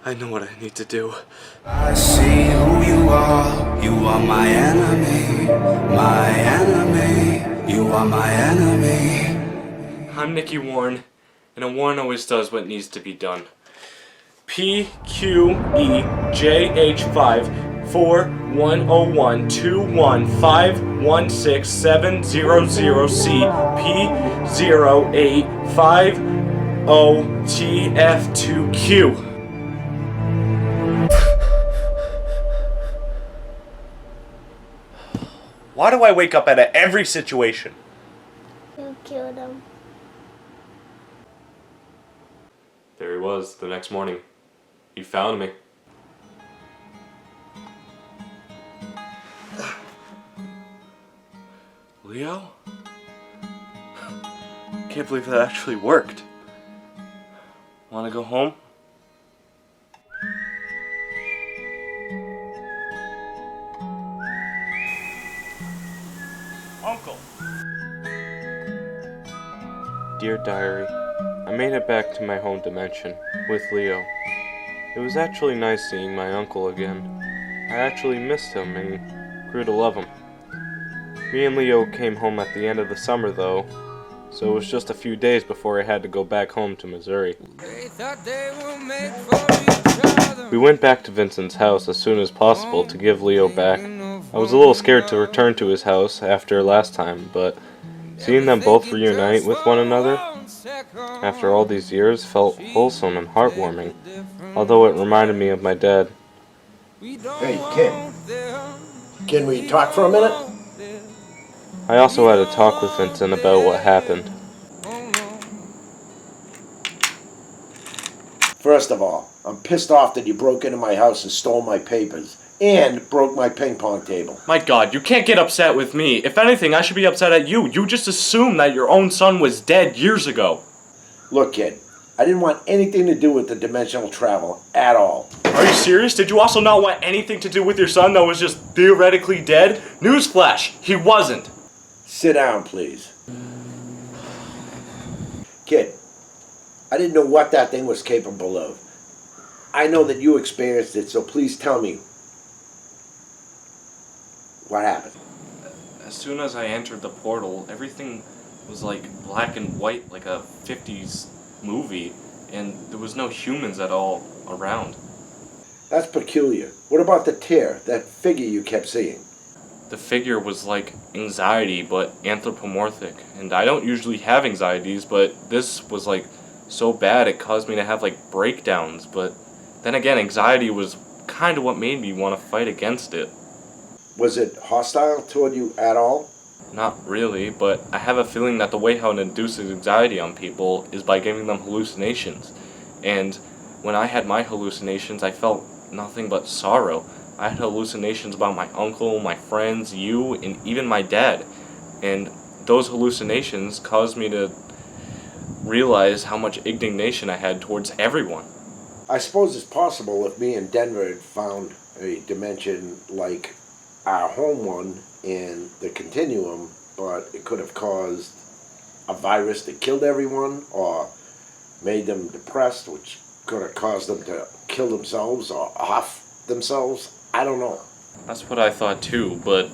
I know what I need to do. I see who you are. You are my enemy. My enemy. You are my enemy. I'm Nicky Worn, and a Worn always does what needs to be done. PQEJH5 410121516700C P0850TF2Q. Why do I wake up out of every situation? You killed him. There he was the next morning. He found me. Leo? Can't believe that actually worked. Wanna go home? Uncle. Dear Diary, I made it back to my home dimension with Leo. It was actually nice seeing my uncle again. I actually missed him and grew to love him. Me and Leo came home at the end of the summer though, so it was just a few days before I had to go back home to Missouri. We went back to Vincent's house as soon as possible to give Leo back. I was a little scared to return to his house after last time, but seeing them both reunite with one another after all these years felt wholesome and heartwarming, although it reminded me of my dad. Hey, kid. Can we talk for a minute? I also had a talk with Vincent about what happened. First of all, I'm pissed off that you broke into my house and stole my papers. And broke my ping pong table. My God, you can't get upset with me. If anything, I should be upset at you. You just assumed that your own son was dead years ago. Look, kid, I didn't want anything to do with the dimensional travel at all. Are you serious? Did you also not want anything to do with your son that was just theoretically dead? Newsflash, he wasn't. Sit down, please. Kid, I didn't know what that thing was capable of. I know that you experienced it, so please tell me. What happened? As soon as I entered the portal, everything was like black and white, like a 50s movie, and there was no humans at all around. That's peculiar. What about the tear, that figure you kept seeing? The figure was like anxiety, but anthropomorphic, and I don't usually have anxieties, but this was like so bad it caused me to have like breakdowns, but then again, anxiety was kind of what made me want to fight against it. Was it hostile toward you at all? Not really, but I have a feeling that the way how it induces anxiety on people is by giving them hallucinations. And when I had my hallucinations, I felt nothing but sorrow. I had hallucinations about my uncle, my friends, you, and even my dad. And those hallucinations caused me to realize how much indignation I had towards everyone. I suppose it's possible if me and Denver had found a dimension like our home one in the continuum, but it could have caused a virus that killed everyone or made them depressed, which could have caused them to kill themselves or off themselves. I don't know. That's what I thought too, but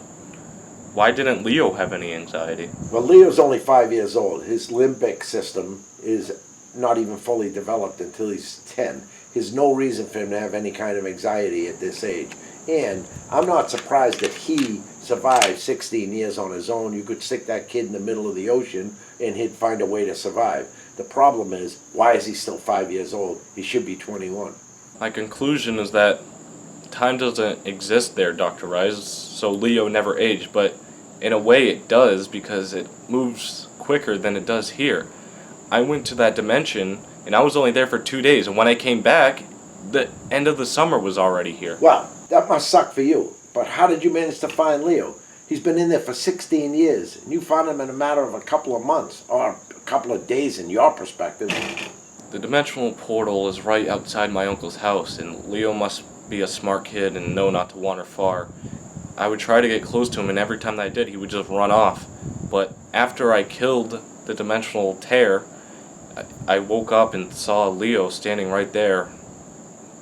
why didn't Leo have any anxiety? Well, Leo's only 5 years old. His limbic system is not even fully developed until he's 10. There's no reason for him to have any kind of anxiety at this age. And I'm not surprised that he survived 16 years on his own. You could stick that kid in the middle of the ocean and he'd find a way to survive. The problem is, why is he still 5 years old? He should be 21. My conclusion is that time doesn't exist there, Dr. Rise, so Leo never aged, but in a way it does because it moves quicker than it does here. I went to that dimension and I was only there for 2 days, and when I came back, the end of the summer was already here. Well, that must suck for you. But how did you manage to find Leo? He's been in there for 16 years, and you found him in a matter of a couple of months, or a couple of days in your perspective. The dimensional portal is right outside my uncle's house, and Leo must be a smart kid and know not to wander far. I would try to get close to him, and every time that I did, he would just run off. But after I killed the dimensional tear, I woke up and saw Leo standing right there,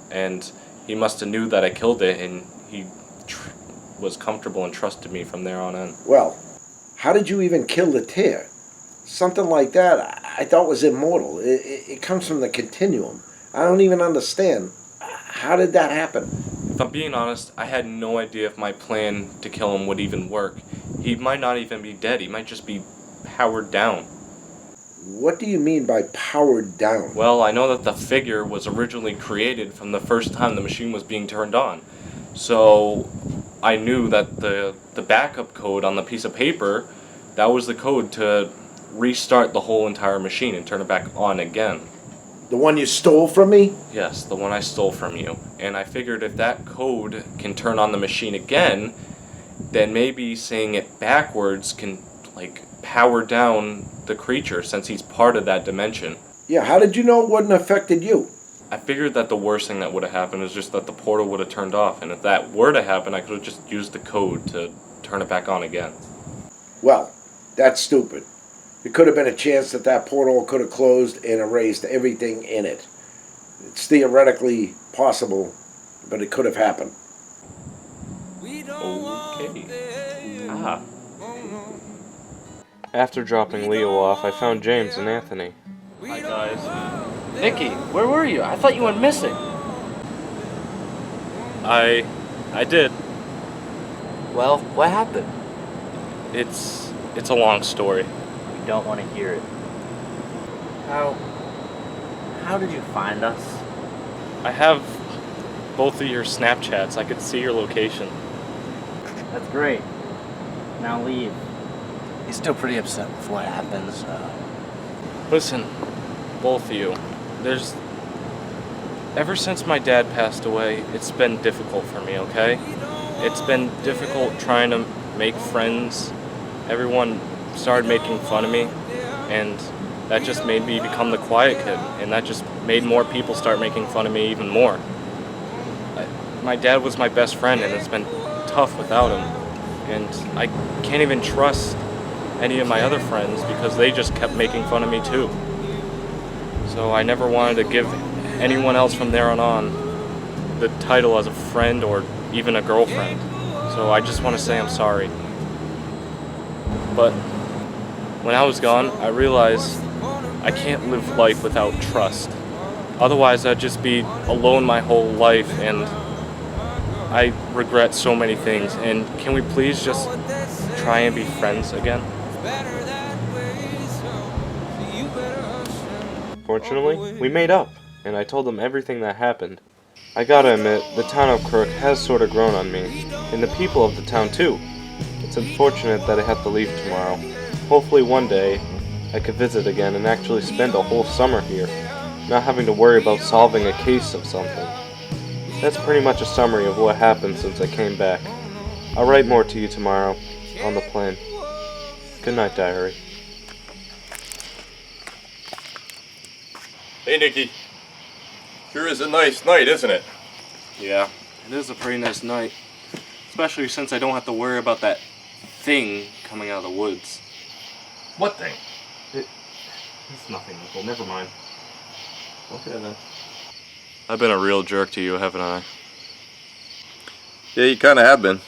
and he must have knew that I killed it, and he was comfortable and trusted me from there on in. Well, how did you even kill the tear? Something like that I thought was immortal. It comes from the continuum. I don't even understand. How did that happen? If I'm being honest, I had no idea if my plan to kill him would even work. He might not even be dead. He might just be powered down. What do you mean by powered down? Well, I know that the figure was originally created from the first time the machine was being turned on. So I knew that the backup code on the piece of paper, that was the code to restart the whole entire machine and turn it back on again. The one you stole from me? Yes, the one I stole from you. And I figured if that code can turn on the machine again, then maybe saying it backwards can, power down the creature since he's part of that dimension. Yeah, how did you know it wouldn't have affected you? I figured that the worst thing that would have happened is just that the portal would have turned off, and if that were to happen, I could have just used the code to turn it back on again. Well, that's stupid. It could have been a chance that that portal could have closed and erased everything in it. It's theoretically possible, but it could have happened. Okay. Ah. After dropping Leo off, I found James and Anthony. Hi guys. Nicky, where were you? I thought you went missing. I did. Well, what happened? It's a long story. We don't want to hear it. How did you find us? I have both of your Snapchats. I could see your location. That's great. Now leave. He's still pretty upset with what happened, so... Listen, both of you. Ever since my dad passed away, it's been difficult for me, okay? It's been difficult trying to make friends. Everyone started making fun of me, and that just made me become the quiet kid, and that just made more people start making fun of me even more. My dad was my best friend, and it's been tough without him, and I can't even trust any of my other friends because they just kept making fun of me too. So I never wanted to give anyone else from there on the title as a friend or even a girlfriend. So I just want to say I'm sorry. But when I was gone, I realized I can't live life without trust. Otherwise, I'd just be alone my whole life, and I regret so many things. And can we please just try and be friends again? Fortunately, we made up, and I told him everything that happened. I gotta admit, the town of Crook has sort of grown on me, and the people of the town too. It's unfortunate that I have to leave tomorrow. Hopefully one day, I could visit again and actually spend a whole summer here, not having to worry about solving a case of something. That's pretty much a summary of what happened since I came back. I'll write more to you tomorrow, on the plane. Good night, diary. Hey, Nicky. Sure is a nice night, isn't it? Yeah, it is a pretty nice night. Especially since I don't have to worry about that thing coming out of the woods. What thing? It's nothing, Uncle. Never mind. Okay, then. I've been a real jerk to you, haven't I? Yeah, you kind of have been.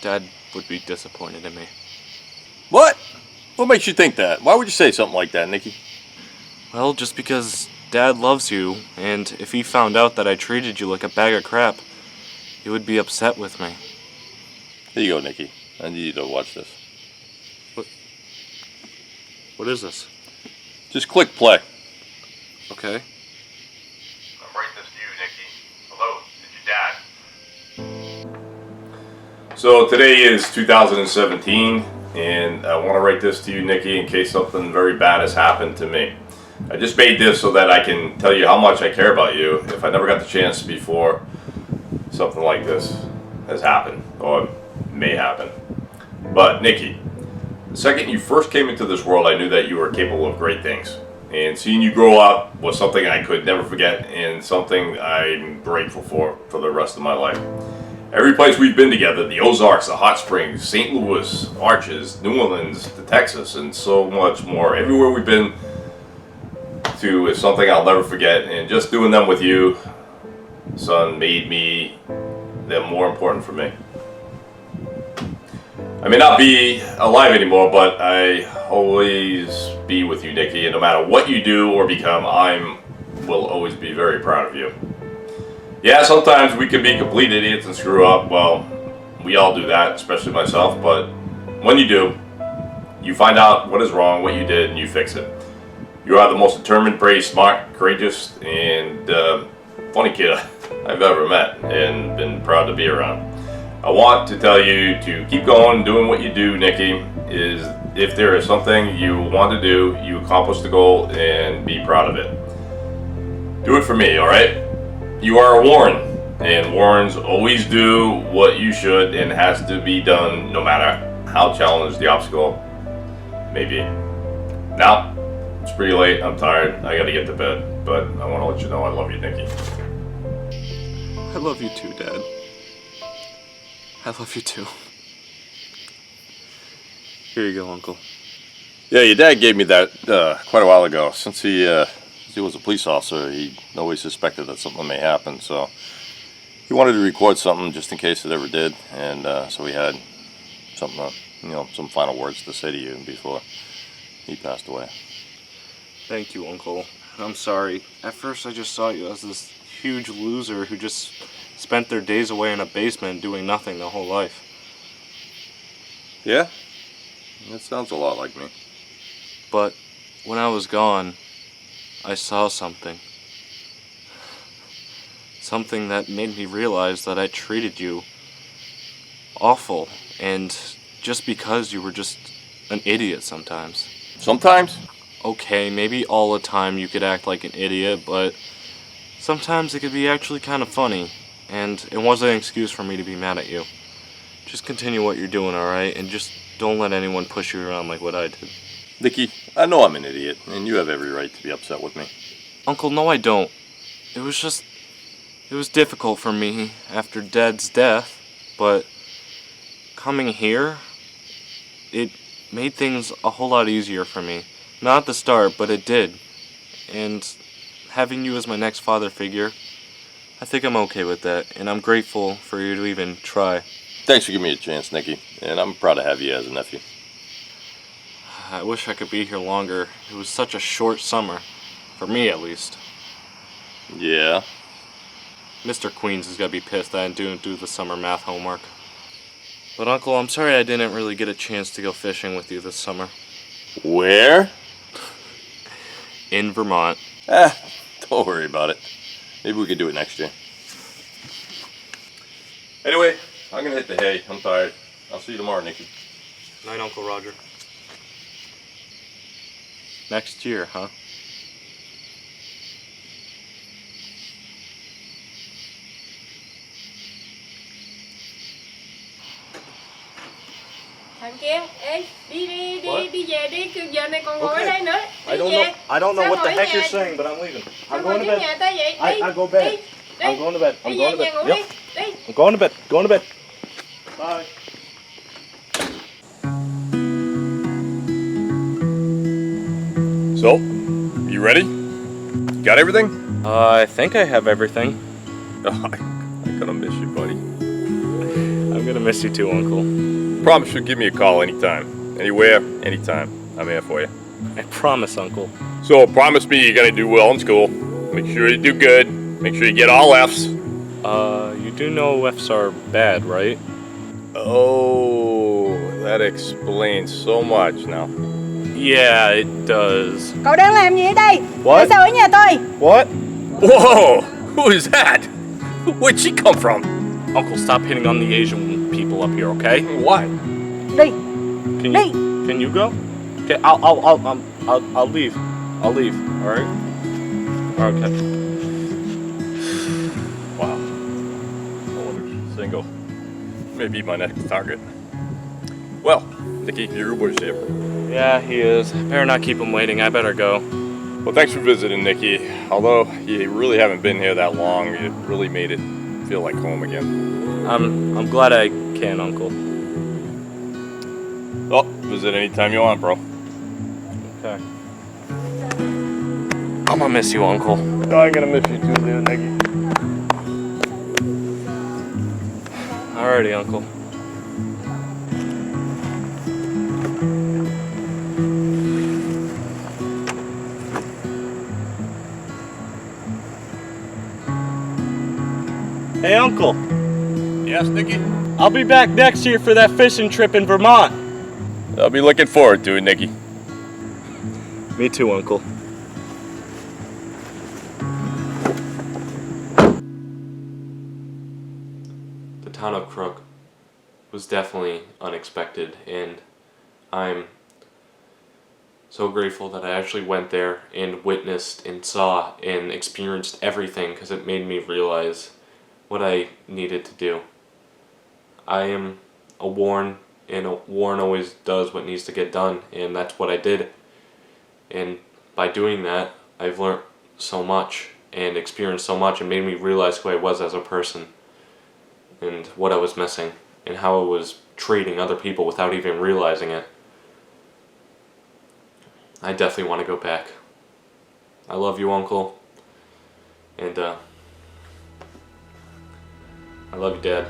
Dad would be disappointed in me. What? What makes you think that? Why would you say something like that, Nicky? Well, just because Dad loves you, and if he found out that I treated you like a bag of crap, he would be upset with me. Here you go, Nicky. I need you to watch this. What is this? Just click play. Okay. I'm writing this to you, Nicky. Hello, it's your dad. So today is 2017, and I want to write this to you, Nicky, in case something very bad has happened to me. I just made this so that I can tell you how much I care about you if I never got the chance before something like this has happened, or may happen. But, Nicky, the second you first came into this world, I knew that you were capable of great things. And seeing you grow up was something I could never forget, and something I'm grateful for the rest of my life. Every place we've been together, the Ozarks, the Hot Springs, St. Louis, Arches, New Orleans, to Texas, and so much more. Everywhere we've been to is something I'll never forget, and just doing them with you, son, made them more important for me. I may not be alive anymore, but I always be with you, Nicky, and no matter what you do or become, will always be very proud of you. Yeah, sometimes we can be complete idiots and screw up. Well, we all do that, especially myself, but when you do, you find out what is wrong, what you did, and you fix it. You are the most determined, brave, smart, courageous, and funny kid I've ever met and been proud to be around. I want to tell you to keep going, doing what you do, Nicky. If there is something you want to do, you accomplish the goal and be proud of it. Do it for me, alright? You are a Warren, and Warrens always do what you should and has to be done no matter how challenged the obstacle may be. Now, it's pretty late, I'm tired, I gotta get to bed, but I want to let you know I love you, Nicky. I love you too, Dad. I love you too. Here you go, Uncle. Yeah, your dad gave me that quite a while ago. Since he was a police officer, he always suspected that something may happen, so he wanted to record something just in case it ever did, and so he had something, some final words to say to you before he passed away. Thank you, Uncle. I'm sorry. At first I just saw you as this huge loser who just spent their days away in a basement doing nothing their whole life. Yeah? That sounds a lot like me. But when I was gone, I saw something. Something that made me realize that I treated you awful, and just because you were just an idiot sometimes. Sometimes? Okay, maybe all the time you could act like an idiot, but sometimes it could be actually kind of funny, and it wasn't an excuse for me to be mad at you. Just continue what you're doing, alright? And just don't let anyone push you around like what I did. Nicky, I know I'm an idiot, and you have every right to be upset with me. Uncle, no I don't. It was difficult for me after Dad's death, but coming here, it made things a whole lot easier for me. Not at the start, but it did. And having you as my next father figure, I think I'm okay with that, and I'm grateful for you to even try. Thanks for giving me a chance, Nicky, and I'm proud to have you as a nephew. I wish I could be here longer. It was such a short summer. For me, at least. Yeah? Mr. Queens is gonna be pissed that I didn't do the summer math homework. But Uncle, I'm sorry I didn't really get a chance to go fishing with you this summer. Where? In Vermont. Don't worry about it. Maybe we could do it next year. Anyway, I'm gonna hit the hay. I'm tired. I'll see you tomorrow, Nicky. Night, Uncle Roger. Next year, huh? Thằng kia, ê, đi What? về đi, kêu giờ này còn ngồi ở đây nữa. Đi I don't về. know. I don't know Sao what the ngồi ở heck nhà? you're saying, but I'm leaving. Sao I'm ngồi going to trước bed. nhà ta vậy? Đi, I go bed. đi, I'm going to bed. I'm đi going về to nhà bed. ngủ Yep. đi, đi. I'm going to bed. Going to bed. Bye. So, you ready? Got everything? I think I have everything. Oh, I'm gonna miss you, buddy. I'm gonna miss you too, Uncle. Promise you'll give me a call anytime. Anywhere, anytime. I'm here for you. I promise, Uncle. So, promise me you're gonna do well in school. Make sure you do good. Make sure you get all F's. You do know F's are bad, right? Oh, that explains so much now. Yeah, it does. Cậu đang làm gì ở đây? What? Tại sao ở nhà tôi? What? Whoa! Who is that? Where'd she come from? Uncle, stop hitting on the Asian people up here, okay? Why? Đi. Can you go? Okay, I'll leave. I'll leave. All right. Okay. Wow. I wonder if she's single. Maybe my next target. Well, Nicky, your Uber's here. Yeah, he is. Better not keep him waiting. I better go. Well, thanks for visiting, Nicky. Although you really haven't been here that long, you really made it feel like home again. I'm glad I can, Uncle. Well, visit anytime you want, bro. Okay. I'm gonna miss you, Uncle. I'm gonna miss you too, dude, Nicky. Alrighty, Uncle. Hey, Uncle. Yes, Nicky? I'll be back next year for that fishing trip in Vermont. I'll be looking forward to it, Nicky. Me too, Uncle. The town of Crook was definitely unexpected, and I'm so grateful that I actually went there and witnessed and saw and experienced everything, because it made me realize what I needed to do. I am a Warren, and a Warren always does what needs to get done, and that's what I did. And by doing that, I've learned so much and experienced so much, and made me realize who I was as a person and what I was missing and how I was treating other people without even realizing it. I definitely want to go back. I love you, Uncle, and I love you, Dad.